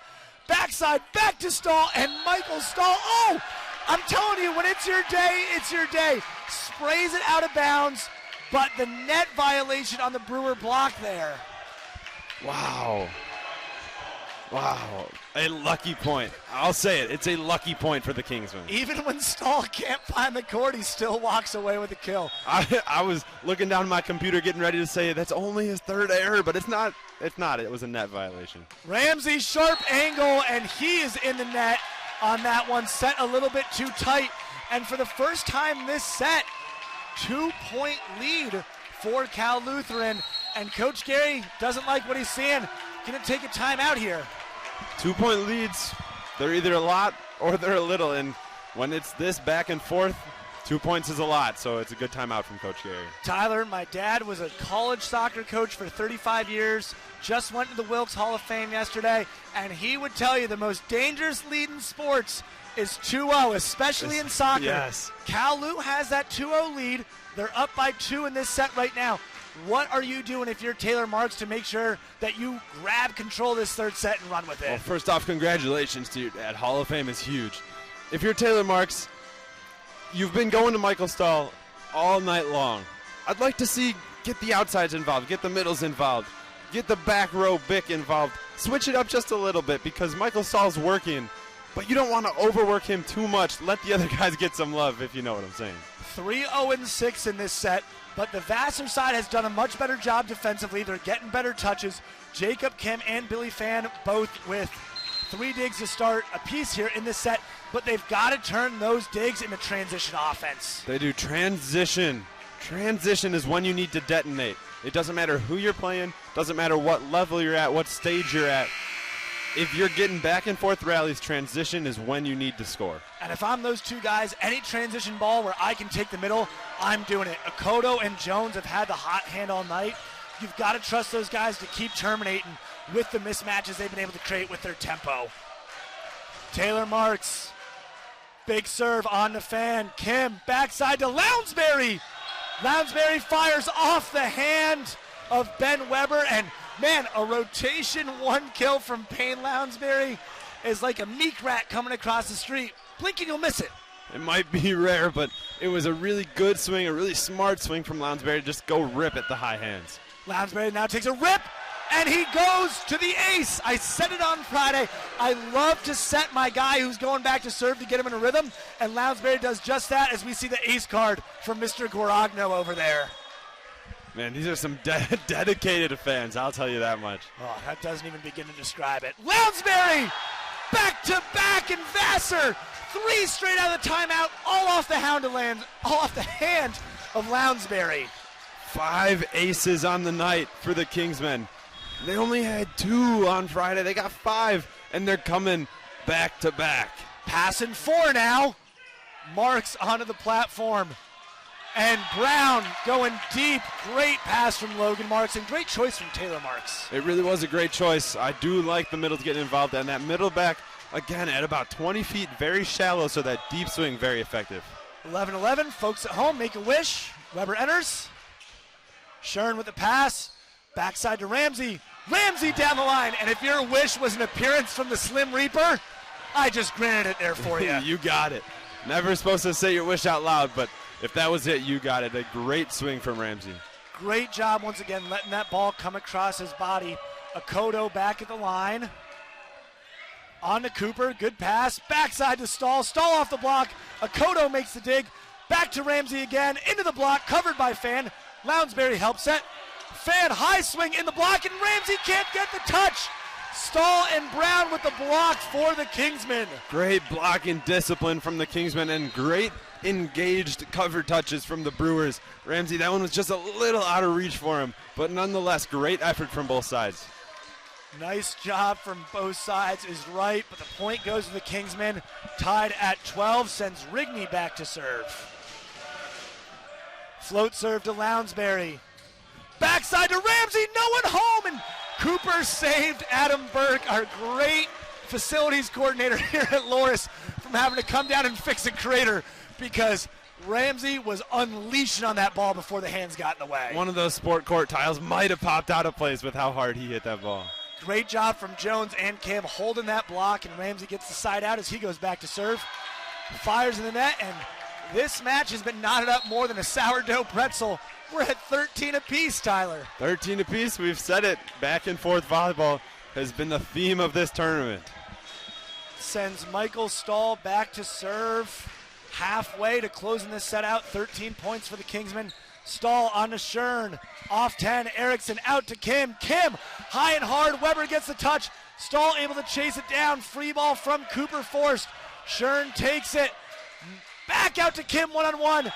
Backside, back to Stahl, and Michael Stahl. Oh, I'm telling you, when it's your day, it's your day. Sprays it out of bounds, but the net violation on the Brewer block there. Wow. Wow. A lucky point. I'll say it. It's a lucky point for the Kingsmen. Even when Stahl can't find the court, he still walks away with a kill. I was looking down my computer getting ready to say that's only his third error, but it's not. It's not. It was a net violation. Ramsey, sharp angle, and he is in the net on that one. Set a little bit too tight. And for the first time this set, 2-point lead for Cal Lutheran. And Coach Gary doesn't like what he's seeing. Going to take a timeout here. 2-point leads, they're either a lot or they're a little, and when it's this back and forth, 2 points is a lot, so it's a good timeout from Coach Gary. Tyler, my dad was a college soccer coach for 35 years, just went to the Wilkes Hall of Fame yesterday, and he would tell you the most dangerous lead in sports is 2-0, especially in soccer. Yes. Cal Lut has that 2-0 lead. They're up by 2 in this set right now. What are you doing if you're Taylor Marks to make sure that you grab control of this third set and run with it? Well, first off, congratulations to your dad. Hall of Fame is huge. If you're Taylor Marks, you've been going to Michael Stahl all night long. I'd like to see get the outsides involved, get the middles involved, get the back row Bick involved. Switch it up just a little bit because Michael Stahl's working, but you don't want to overwork him too much. Let the other guys get some love, if you know what I'm saying. 3-0-6 in this set. But the Vassar side has done a much better job defensively. They're getting better touches. Jacob Kim and Billy Fan both with 3 digs to start apiece here in this set. But they've got to turn those digs into transition offense. They do transition. Transition is when you need to detonate. It doesn't matter who you're playing. Doesn't matter what level you're at, what stage you're at. If you're getting back and forth rallies, transition is when you need to score. And if I'm those two guys, any transition ball where I can take the middle, I'm doing it. Akoto and Jones have had the hot hand all night. You've got to trust those guys to keep terminating with the mismatches they've been able to create with their tempo. Taylor Marks, big serve on the Fan. Kim, backside to Lounsbury. Lounsbury fires off the hand of Ben Weber, and man, a rotation 1 kill from Payne Lounsbury is like a meek rat coming across the street. Blink and you'll miss it. It might be rare, but it was a really good swing, a really smart swing from Lounsbury to just go rip at the high hands. Lounsbury now takes a rip, and he goes to the ace. I said it on Friday. I love to set my guy who's going back to serve to get him in a rhythm, and Lounsbury does just that as we see the ace card from Mr. Gorogno over there. Man, these are some dedicated fans, I'll tell you that much. Oh, that doesn't even begin to describe it. Lounsbury, back to back, and Vassar, 3 straight out of the timeout, all off the hand of Lounsbury. 5 aces on the night for the Kingsmen. They only had 2 on Friday. They got 5, and they're coming back to back. Passing 4 now. Marks onto the platform. And Brown going deep. Great pass from Logan Marks and great choice from Taylor Marks. It really was a great choice. I do like the middle to get involved, and that middle back, again, at about 20 feet, very shallow, so that deep swing, very effective. 11-11, folks at home, make a wish. Weber enters. Shern with the pass. Backside to Ramsey. Ramsey down the line, and if your wish was an appearance from the Slim Reaper, I just granted it there for you. You got it. Never supposed to say your wish out loud, but if that was it, you got it. A great swing from Ramsey. Great job once again letting that ball come across his body. Akoto back at the line. On to Cooper, good pass. Backside to Stahl. Stahl off the block. Akoto makes the dig. Back to Ramsey again. Into the block, covered by Fan. Lounsbury helps it. Fan, high swing in the block, and Ramsey can't get the touch. Stahl and Brown with the block for the Kingsmen. Great blocking discipline from the Kingsmen and great engaged cover touches from the Brewers. Ramsey, that one was just a little out of reach for him, but nonetheless, great effort from both sides. Nice job from both sides is right, but the point goes to the Kingsmen. Tied at 12, sends Rigney back to serve. Float serve to Lounsbury. Backside to Ramsey, no one home, and Cooper saved Adam Burke, our great facilities coordinator here at Loris, from having to come down and fix a crater because Ramsey was unleashing on that ball before the hands got in the way. One of those sport court tiles might have popped out of place with how hard he hit that ball. Great job from Jones and Kim holding that block, and Ramsey gets the side out as he goes back to serve. Fires in the net, and this match has been knotted up more than a sourdough pretzel. We're at 13 apiece, Tyler. 13 apiece, we've said it. Back and forth volleyball has been the theme of this tournament. Sends Michael Stahl back to serve. Halfway to closing this set out. 13 points for the Kingsmen. Stahl on to Shern. Off 10, Erickson out to Kim. Kim, high and hard. Weber gets the touch. Stahl able to chase it down. Free ball from Cooper forced. Shern takes it. Back out to Kim one-on-one.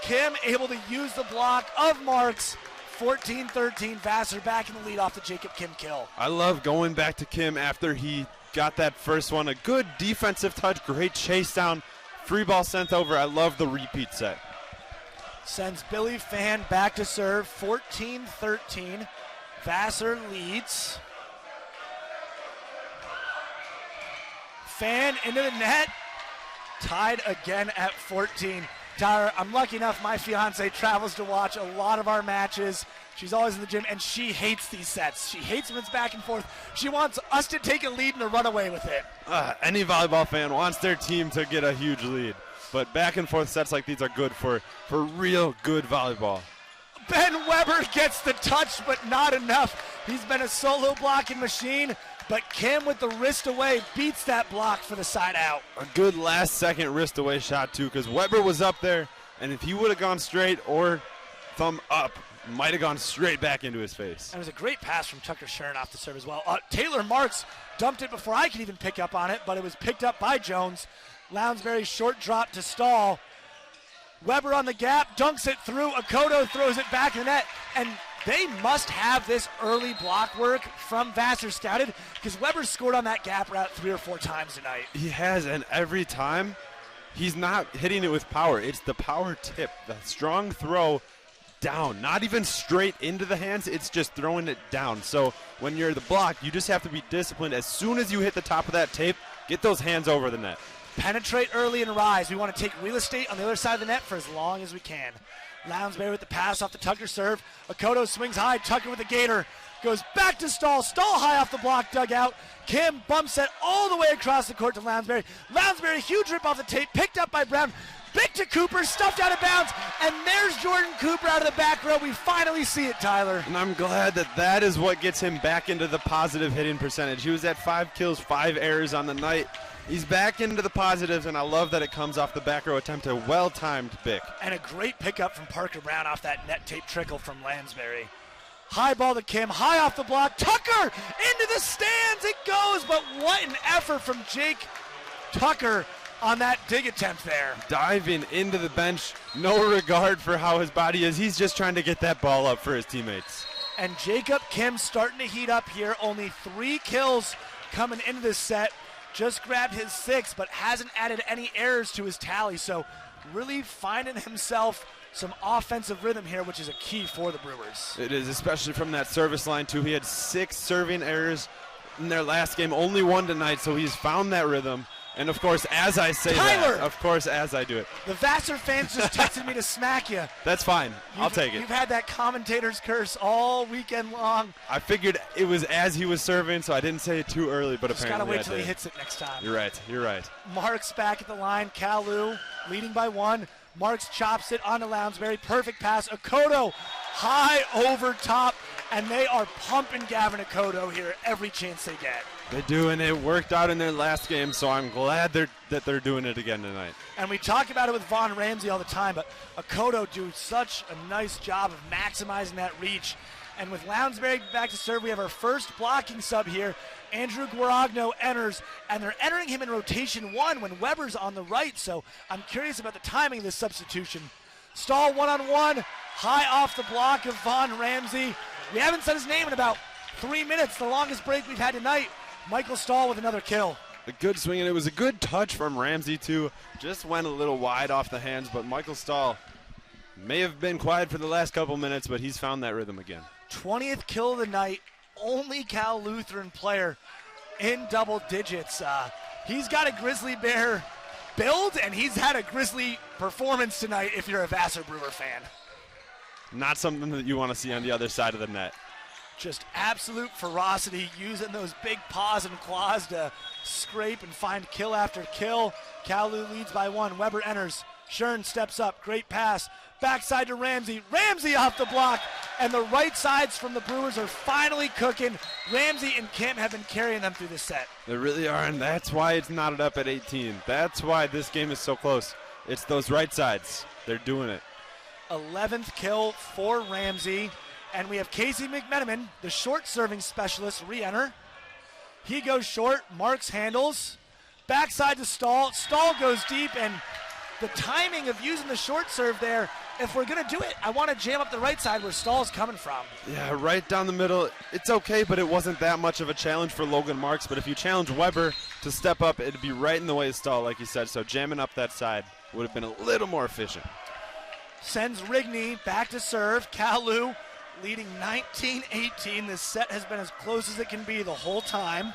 Kim able to use the block of Marks. 14-13, Vassar back in the lead off the Jacob Kim kill. I love going back to Kim after he got that first one. A good defensive touch, great chase down, free ball sent over. I love the repeat set. Sends Billy Fan back to serve. 14-13, Vassar leads. Fan into the net, tied again at 14. Tyler, I'm lucky enough my fiance travels to watch a lot of our matches. She's always in the gym, and she hates these sets. She hates when it's back and forth. She wants us to take a lead and to run away with it. Any volleyball fan wants their team to get a huge lead. But back and forth sets like these are good for real good volleyball. Ben Weber gets the touch, but not enough. He's been a solo blocking machine. But Kim with the wrist away beats that block for the side out. A good last second wrist away shot too, because Weber was up there, and if he would have gone straight or thumb up, might have gone straight back into his face. And it was a great pass from Tucker Shern off the serve as well. Taylor Marks dumped it before I could even pick up on it, but it was picked up by Jones. Lounsbury short drop to Stahl. Weber on the gap, dunks it through. Akoto throws it back in the net, and they must have this early block work from Vassar scouted because Weber scored on that gap route 3 or 4 times tonight. He has, and every time he's not hitting it with power. It's the power tip, the strong throw down, not even straight into the hands. It's just throwing it down. So when you're the block, you just have to be disciplined. As soon as you hit the top of that tape, get those hands over the net. Penetrate early and rise. We want to take real estate on the other side of the net for as long as we can. Lounsbury with the pass off the Tucker serve. Akoto swings high. Tucker with the gator. Goes back to Stahl. Stahl high off the block, dugout. Kim bumps it all the way across the court to Lounsbury. Lounsbury, huge rip off the tape. Picked up by Brown. Big to Cooper. Stuffed out of bounds. And there's Jordan Cooper out of the back row. We finally see it, Tyler. And I'm glad that is what gets him back into the positive hitting percentage. He was at 5 kills, 5 errors on the night. He's back into the positives, and I love that it comes off the back row attempt, a well-timed pick. And a great pickup from Parker Brown off that net tape trickle from Lansbury. High ball to Kim, high off the block. Tucker into the stands, it goes, but what an effort from Jake Tucker on that dig attempt there. Diving into the bench, no regard for how his body is. He's just trying to get that ball up for his teammates. And Jacob Kim starting to heat up here. Only 3 kills coming into this set. Just grabbed his 6th, but hasn't added any errors to his tally. So really finding himself some offensive rhythm here, which is a key for the Brewers. It is, especially from that service line, too. He had 6 serving errors in their last game, only 1 tonight, so he's found that rhythm. And, of course, as I say Tyler! that, of course, as I do it. The Vassar fans just texted me to smack you. That's fine. I'll take it. You've had that commentator's curse all weekend long. I figured it was as he was serving, so I didn't say it too early, but just apparently gotta wait till I he did. hits it next time. You're right. You're right. Marks back at the line. Cal Lu leading by 1. Marks chops it onto Lounsbury. Perfect pass. Okoto high over top, and they are pumping Gavin Okoto here every chance they get. They do, and it worked out in their last game, so I'm glad that they're doing it again tonight. And we talk about it with Vaughn Ramsey all the time, but Okoto do such a nice job of maximizing that reach. And with Lounsbury back to serve, we have our first blocking sub here. Andrew Guaragno enters, and they're entering him in rotation 1 when Weber's on the right, so I'm curious about the timing of this substitution. Stahl one-on-one, high off the block of Vaughn Ramsey. We haven't said his name in about 3 minutes, the longest break we've had tonight. Michael Stahl with another kill. A good swing, and it was a good touch from Ramsey, too. Just went a little wide off the hands, but Michael Stahl may have been quiet for the last couple minutes, but he's found that rhythm again. 20th kill of the night, only Cal Lutheran player in double digits. He's got a Grizzly Bear build, and he's had a Grizzly performance tonight if you're a Vassar Brewer fan. Not something that you want to see on the other side of the net. Just absolute ferocity, using those big paws and claws to scrape and find kill after kill. Cal Lu leads by 1. Weber enters. Shern steps up. Great pass. Backside to Ramsey. Ramsey off the block. And the right sides from the Brewers are finally cooking. Ramsey and Kim have been carrying them through the set. They really are, and that's why it's knotted up at 18. That's why this game is so close. It's those right sides. They're doing it. 11th kill for Ramsey. And we have Casey McMenamin, the short-serving specialist, re-enter. He goes short. Marks handles. Backside to Stahl. Stahl goes deep, and the timing of using the short serve there, if we're going to do it, I want to jam up the right side where Stahl's coming from. Yeah, right down the middle. It's okay, but it wasn't that much of a challenge for Logan Marks. But if you challenge Weber to step up, it'd be right in the way of Stahl, like you said. So jamming up that side would have been a little more efficient. Sends Rigney back to serve. Cal Lu leading 19-18. This set has been as close as it can be the whole time.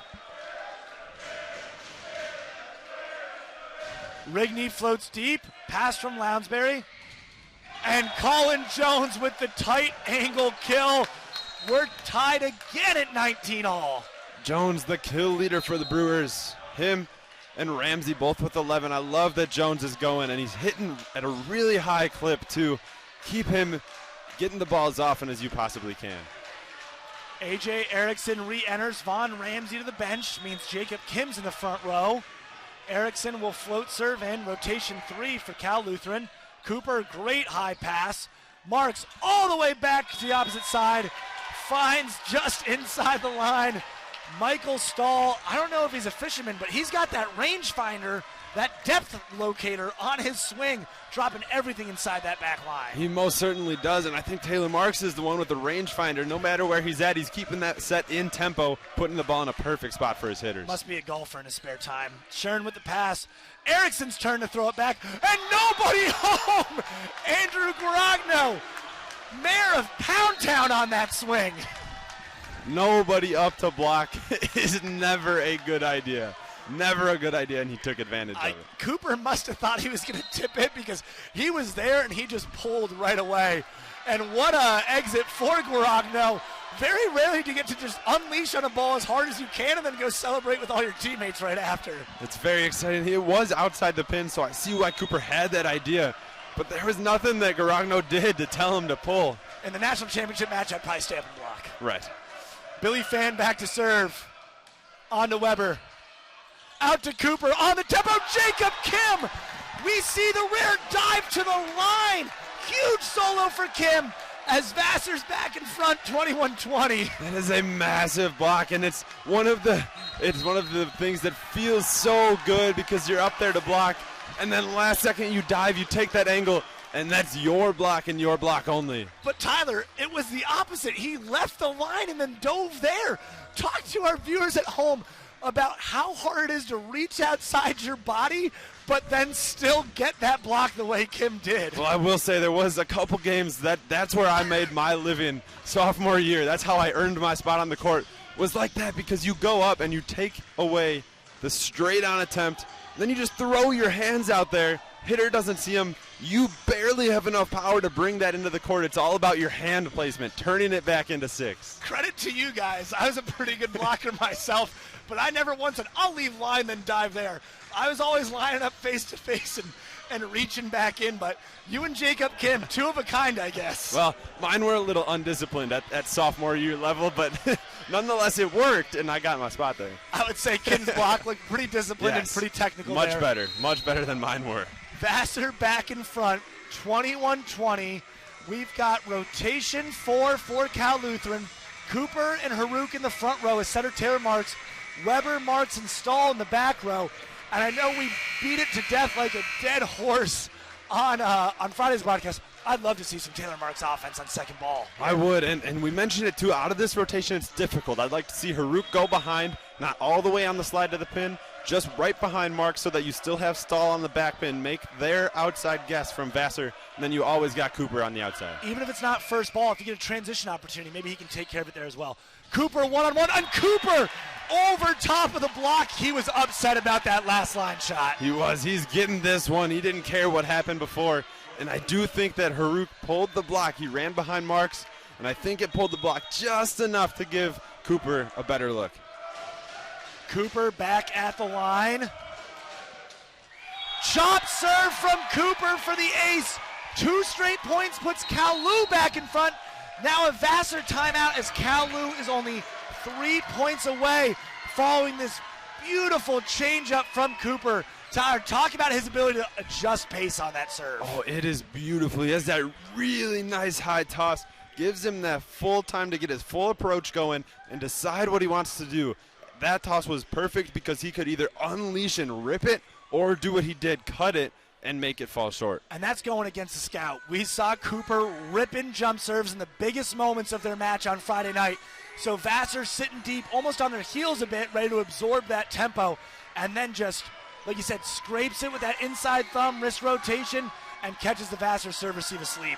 Rigney floats deep. Pass from Lounsbury. And Colin Jones with the tight angle kill. We're tied again at 19 all. Jones, the kill leader for the Brewers. Him and Ramsey both with 11. I love that Jones is going, and he's hitting at a really high clip to keep him getting the ball as often as you possibly can. A.J. Erickson re-enters. Vaughn Ramsey to the bench. Means Jacob Kim's in the front row. Erickson will float serve in. Rotation 3 for Cal Luteran. Cooper, great high pass. Marks all the way back to the opposite side. Finds just inside the line. Michael Stahl, I don't know if he's a fisherman, but he's got that rangefinder, that depth locator on his swing, dropping everything inside that back line. He most certainly does, and I think Taylor Marks is the one with the rangefinder. No matter where he's at, he's keeping that set in tempo, putting the ball in a perfect spot for his hitters. Must be a golfer in his spare time. Shern with the pass. Erickson's turn to throw it back, and nobody home! Andrew Guaragno, mayor of Pound Town on that swing. Nobody up to block is never a good idea. Never a good idea, and he took advantage of it. Cooper must have thought he was going to tip it because he was there and he just pulled right away. And what a exit for Guaragno. Very rarely do you get to just unleash on a ball as hard as you can and then go celebrate with all your teammates right after. It's very exciting. It was outside the pin, so I see why Cooper had that idea. But there was nothing that Guaragno did to tell him to pull. In the national championship match, I'd probably stay up and block. Right. Billy Fan back to serve. On to Weber. Out to Cooper. On the tempo, Jacob Kim. We see the rare dive to the line. Huge solo for Kim as Vassar's back in front, 21-20. That is a massive block, and it's one of the things that feels so good because you're up there to block, and then last second you dive, you take that angle, and that's your block and your block only. But Tyler, it was the opposite. He left the line and then dove there. Talk to our viewers at home about how hard it is to reach outside your body, but then still get that block the way Kim did. Well, I will say there was a couple games that's where I made my living sophomore year. That's how I earned my spot on the court. Was like that because you go up and you take away the straight-on attempt. Then you just throw your hands out there. Hitter doesn't see them. You barely have enough power to bring that into the court. It's all about your hand placement, turning it back into 6. Credit to you guys. I was a pretty good blocker myself, but I never once said, I'll leave line, then dive there. I was always lining up face-to-face and reaching back in, but you and Jacob Kim, two of a kind, I guess. Well, mine were a little undisciplined at sophomore year level, but nonetheless it worked, and I got my spot there. I would say Kim's block looked pretty disciplined and pretty technical much there. Much better than mine were. Vassar back in front, 21-20. We've got rotation 4 for Cal Lutheran. Cooper and Haruk in the front row as setter Taylor Marks. Weber, Marks, and Stahl in the back row. And I know we beat it to death like a dead horse on Friday's broadcast. I'd love to see some Taylor Marks offense on second ball. I would, and we mentioned it too. Out of this rotation, it's difficult. I'd like to see Haruk go behind, not all the way on the slide to the pin, just right behind Marks so that you still have Stahl on the back pin, make their outside guess from Vassar, and then you always got Cooper on the outside. Even if it's not first ball, if you get a transition opportunity, maybe he can take care of it there as well. Cooper one-on-one, and Cooper over top of the block. He was upset about that last line shot. He was. He's getting this one. He didn't care what happened before, and I do think that Haruk pulled the block. He ran behind Marks, and I think it pulled the block just enough to give Cooper a better look. Cooper back at the line. Chop serve from Cooper for the ace. 2 straight points puts Cal Lu back in front. Now a Vassar timeout as Cal Lu is only 3 points away following this beautiful changeup from Cooper. Tyler, talk about his ability to adjust pace on that serve. Oh, it is beautiful. He has that really nice high toss. Gives him that full time to get his full approach going and decide what he wants to do. That toss was perfect because he could either unleash and rip it or do what he did, cut it, and make it fall short. And that's going against the scout. We saw Cooper ripping jump serves in the biggest moments of their match on Friday night. So Vassar sitting deep, almost on their heels a bit, ready to absorb that tempo, and then just, like you said, scrapes it with that inside thumb, wrist rotation, and catches the Vassar serve receive asleep.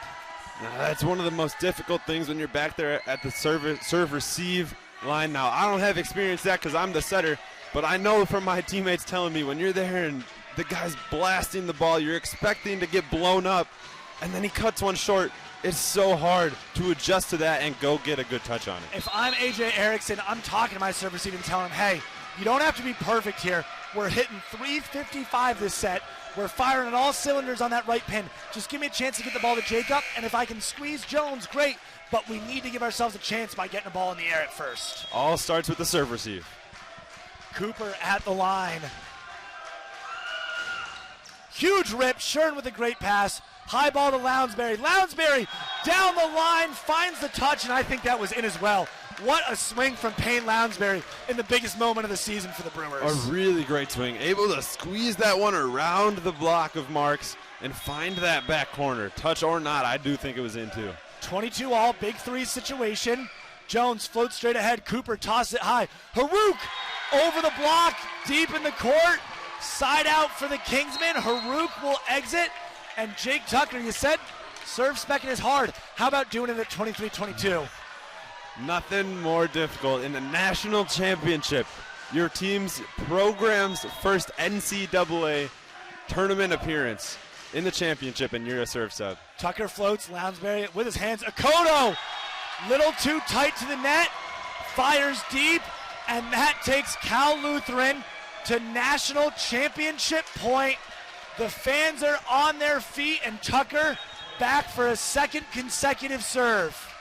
That's one of the most difficult things when you're back there at the serve receive line. Now, I don't have experience that because I'm the setter, but I know from my teammates telling me when you're there and the guy's blasting the ball, you're expecting to get blown up, and then he cuts one short. It's so hard to adjust to that and go get a good touch on it. If I'm AJ Erickson, I'm talking to my serve receiver and telling him, hey, you don't have to be perfect here. We're hitting 355 this set. We're firing on all cylinders on that right pin. Just give me a chance to get the ball to Jacob, and if I can squeeze Jones, great, but we need to give ourselves a chance by getting the ball in the air at first. All starts with the serve receive. Cooper at the line. Huge rip, Shern with a great pass. High ball to Lounsbury. Lounsbury down the line, finds the touch, and I think that was in as well. What a swing from Payne Lounsbury in the biggest moment of the season for the Brewers. A really great swing. Able to squeeze that one around the block of Marks and find that back corner. Touch or not, I do think it was in too. 22 all, big three situation. Jones floats straight ahead. Cooper tosses it high. Haruk over the block, deep in the court. Side out for the Kingsmen. Haruk will exit. And Jake Tucker, you said, serve specking is hard. How about doing it at 23-22? Nothing more difficult in the national championship. Your team's program's first NCAA tournament appearance in the championship, and you're a serve sub. Tucker floats, Lounsbury with his hands. Akoto, little too tight to the net, fires deep, and that takes Cal Luteran to national championship point. The fans are on their feet, and Tucker back for a second consecutive serve.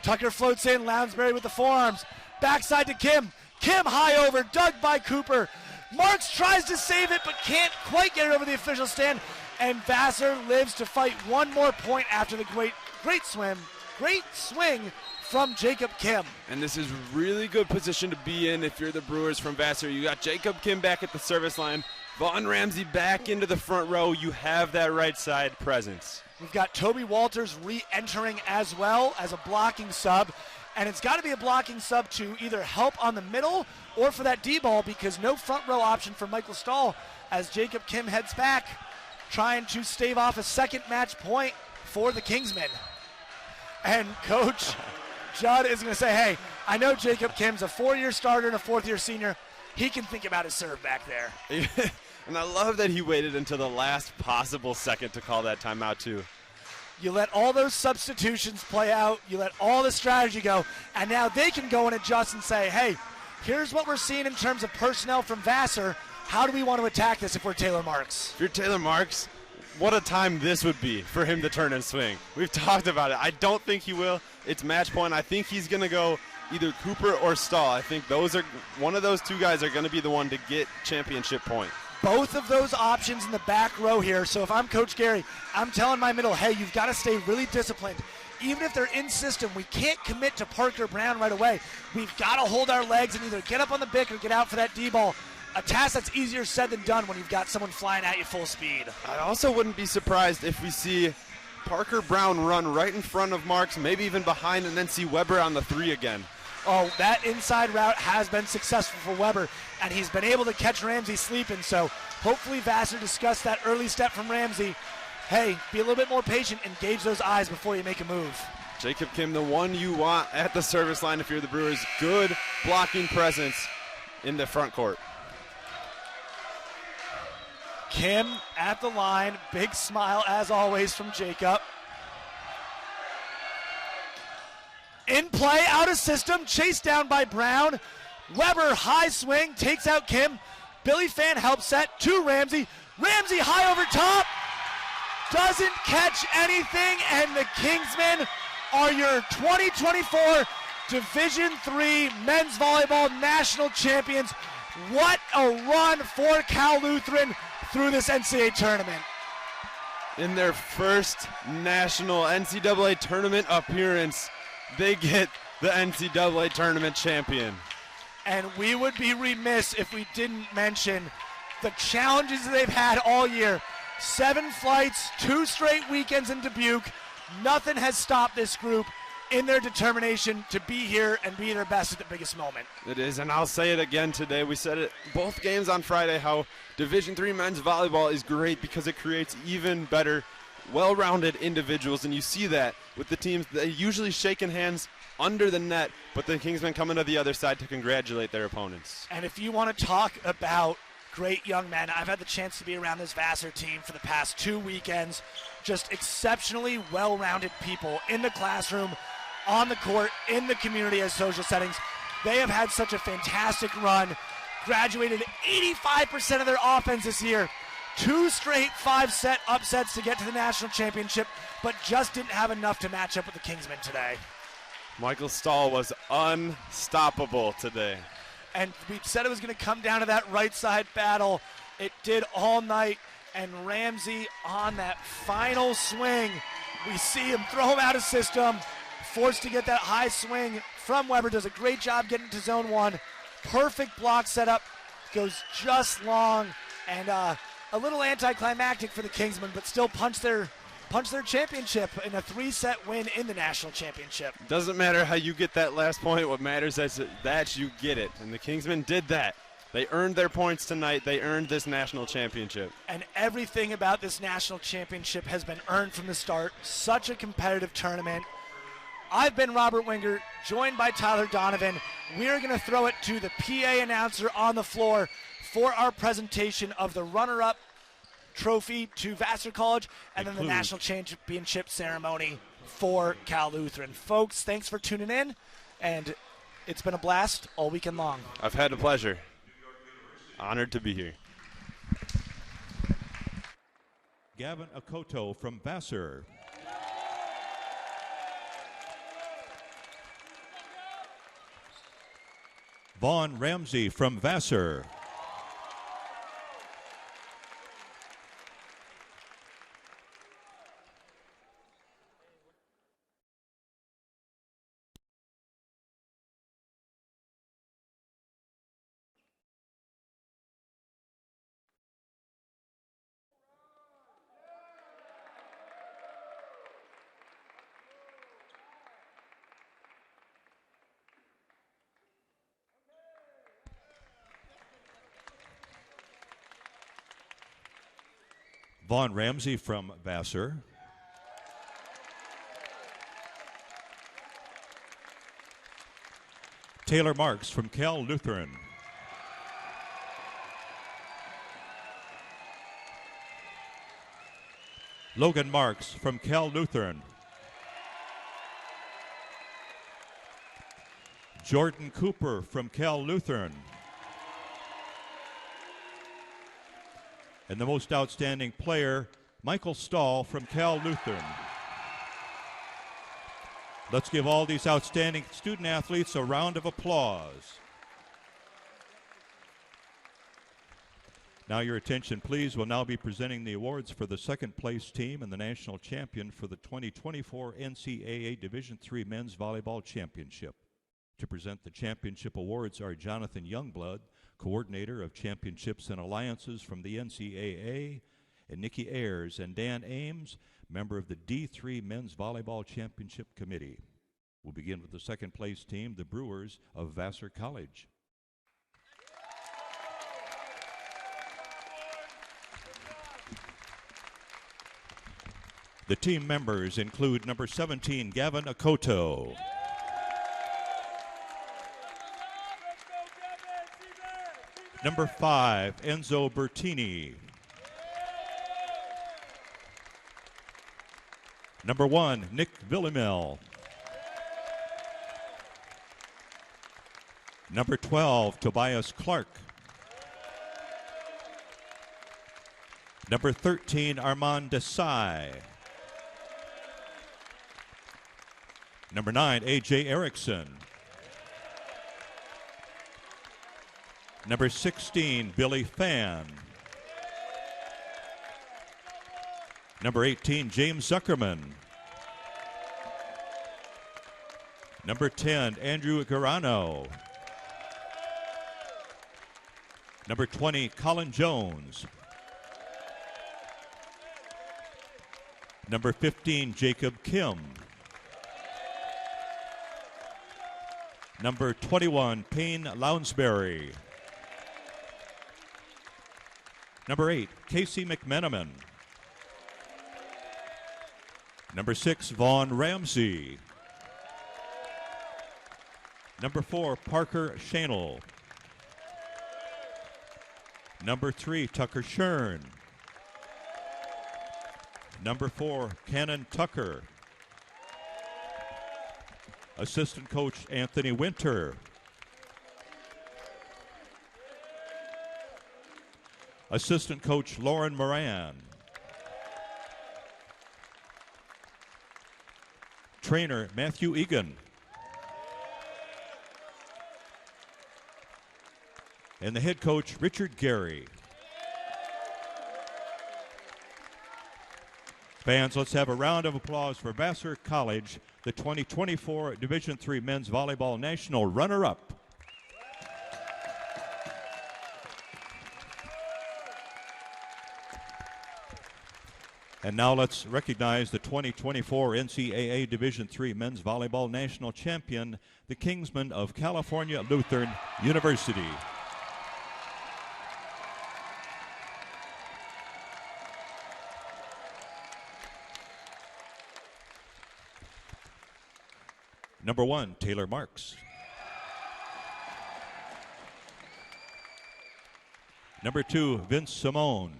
Tucker floats in, Lounsbury with the forearms. Backside to Kim. Kim high over, dug by Cooper. Marks tries to save it, but can't quite get it over the official stand. And Vassar lives to fight one more point after the great swing from Jacob Kim. And this is really good position to be in if you're the Brewers from Vassar. You got Jacob Kim back at the service line. Vaughn Ramsey back into the front row. You have that right side presence. We've got Toby Walters re-entering as well as a blocking sub. And it's got to be a blocking sub to either help on the middle or for that D-ball, because no front row option for Michael Stahl as Jacob Kim heads back, trying to stave off a second match point for the Kingsmen. And Coach Judd is going to say, hey, I know Jacob Kim's a 4-year starter and a 4th-year senior. He can think about his serve back there. And I love that he waited until the last possible second to call that timeout, too. You let all those substitutions play out. You let all the strategy go. And now they can go and adjust and say, hey, here's what we're seeing in terms of personnel from Vassar. How do we want to attack this if we're Taylor Marks? If you're Taylor Marks, what a time this would be for him to turn and swing. We've talked about it. I don't think he will. It's match point. I think he's going to go either Cooper or Stahl. I think one of those two guys are going to be the one to get championship point. Both of those options in the back row here. So if I'm Coach Gary, I'm telling my middle, hey, you've got to stay really disciplined. Even if they're in system, we can't commit to Parker Brown right away. We've got to hold our legs and either get up on the bick or get out for that D-ball. A task that's easier said than done when you've got someone flying at you full speed. I also wouldn't be surprised if we see Parker Brown run right in front of Marks, maybe even behind, and then see Weber on the 3 again. Oh, that inside route has been successful for Weber, and he's been able to catch Ramsey sleeping. So hopefully Vassar discussed that early step from Ramsey. Hey, be a little bit more patient, engage those eyes before you make a move. Jacob Kim, the one you want at the service line if you're the Brewers. Good blocking presence in the front court. Kim at the line, big smile as always from Jacob. In play, out of system, chased down by Brown. Weber, high swing, takes out Kim. Billy Fan help set to Ramsey. Ramsey high over top. Doesn't catch anything, and the Kingsmen are your 2024 Division III men's volleyball national champions. What a run for Cal Luteran through this NCAA tournament. In their first national NCAA tournament appearance, they get the NCAA tournament champion. And we would be remiss if we didn't mention the challenges they've had all year. 7 flights, 2 straight weekends in Dubuque. Nothing has stopped this group in their determination to be here and be their best at the biggest moment. It is, and I'll say it again today. We said it both games on Friday, how Division III men's volleyball is great because it creates even better, well-rounded individuals, and you see that with the teams. They usually shaking hands under the net, but the Kingsmen coming to the other side to congratulate their opponents. And if you want to talk about great young men, I've had the chance to be around this Vassar team for the past 2 weekends. Just exceptionally well-rounded people in the classroom, on the court, in the community as social settings. They have had such a fantastic run, graduated 85% of their offense this year, 2 straight 5-set upsets to get to the national championship, but just didn't have enough to match up with the Kingsmen today. Michael Stahl was unstoppable today. And we said it was going to come down to that right side battle. It did all night, and Ramsey on that final swing, we see him throw him out of system, forced to get that high swing from Weber. Does a great job getting to zone 1. Perfect block setup, goes just long, and a little anticlimactic for the Kingsmen, but still punch their championship in a 3-set win in the national championship. Doesn't matter how you get that last point. What matters is that you get it, and the Kingsmen did that. They earned their points tonight. They earned this national championship. And everything about this national championship has been earned from the start. Such a competitive tournament. I've been Robert Winger, joined by Tyler Donovan. We're going to throw it to the PA announcer on the floor for our presentation of the runner-up trophy to Vassar College and then the national championship ceremony for Cal Luteran. Folks, thanks for tuning in, and it's been a blast all weekend long. I've had a pleasure. Honored to be here. Gavin Akoto from Vassar. Vaughn Ramsey from Vassar. Vaughn Ramsey from Vassar. Taylor Marks from Cal Luteran. Logan Marks from Cal Luteran. Jordan Cooper from Cal Luteran. And the most outstanding player, Michael Stahl from Cal Luteran. Let's give all these outstanding student athletes a round of applause. Now your attention, please. We'll now be presenting the awards for the second place team and the national champion for the 2024 NCAA Division III Men's Volleyball Championship. To present the championship awards are Jonathan Youngblood, coordinator of championships and alliances from the NCAA, and Nikki Ayers and Dan Ames, member of the D3 Men's Volleyball Championship Committee. We'll begin with the second place team, the Brewers of Vassar College. The team members include number 17, Gavin Akoto. Number 5, Enzo Bertini. Number 1, Nick Villamel. Number 12, Tobias Clark. Number 13, Armand Desai. Number 9, A.J. Erickson. Number 16, Billy Fan. Number 18, James Zuckerman. Number 10, Andrew Garano. Number 20, Colin Jones. Number 15, Jacob Kim. Number 21, Payne Lounsbury. Number 8, Casey McMenamin. Number 6, Vaughn Ramsey. Number 4, Parker Schanel. Number 3, Tucker Shern. Number 4, Cannon Tucker. Assistant coach Anthony Winter. Assistant coach Lauren Moran. Trainer Matthew Egan. And the head coach Richard Gary. Fans, let's have a round of applause for Vassar College, the 2024 Division III Men's Volleyball National runner-up. And now let's recognize the 2024 NCAA Division III Men's Volleyball National Champion, the Kingsmen of California Lutheran University. Number 1, Taylor Marks. Number 2, Vince Simone.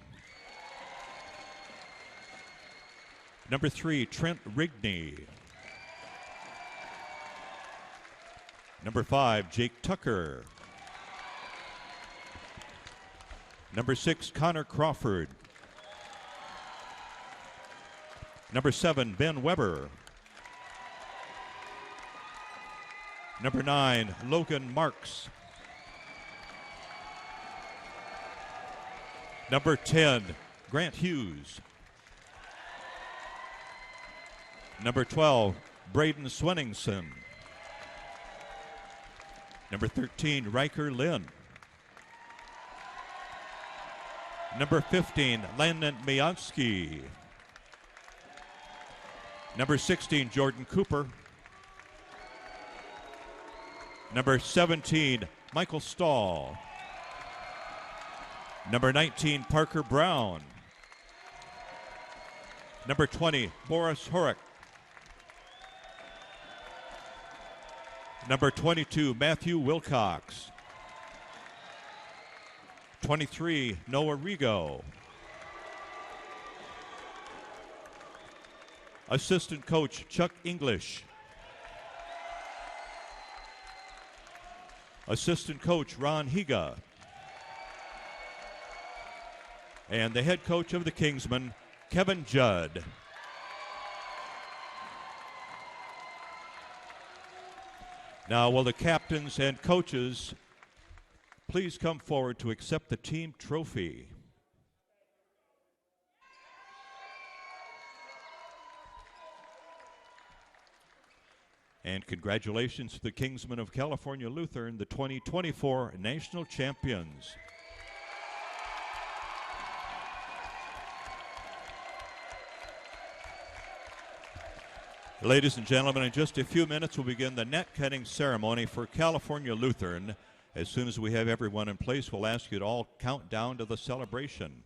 Number 3, Trent Rigney. Number 5, Jake Tucker. Number 6, Connor Crawford. Number 7, Ben Weber. Number 9, Logan Marks. Number 10, Grant Hughes. Number 12, Braden Swenningson. Number 13, Riker Lynn. Number 15, Landon Miansky. Number 16, Jordan Cooper. Number 17, Michael Stahl. Number 19, Parker Brown. Number 20, Boris Horek. Number 22, Matthew Wilcox. 23, Noah Rigo. Assistant coach, Chuck English. Assistant coach, Ron Higa. And the head coach of the Kingsmen, Kevin Judd. Now, will the captains and coaches please come forward to accept the team trophy? And congratulations to the Kingsmen of California Lutheran, the 2024 national champions. Ladies and gentlemen, in just a few minutes we'll begin the net cutting ceremony for California Lutheran. As soon as we have everyone in place, we'll ask you to all count down to the celebration.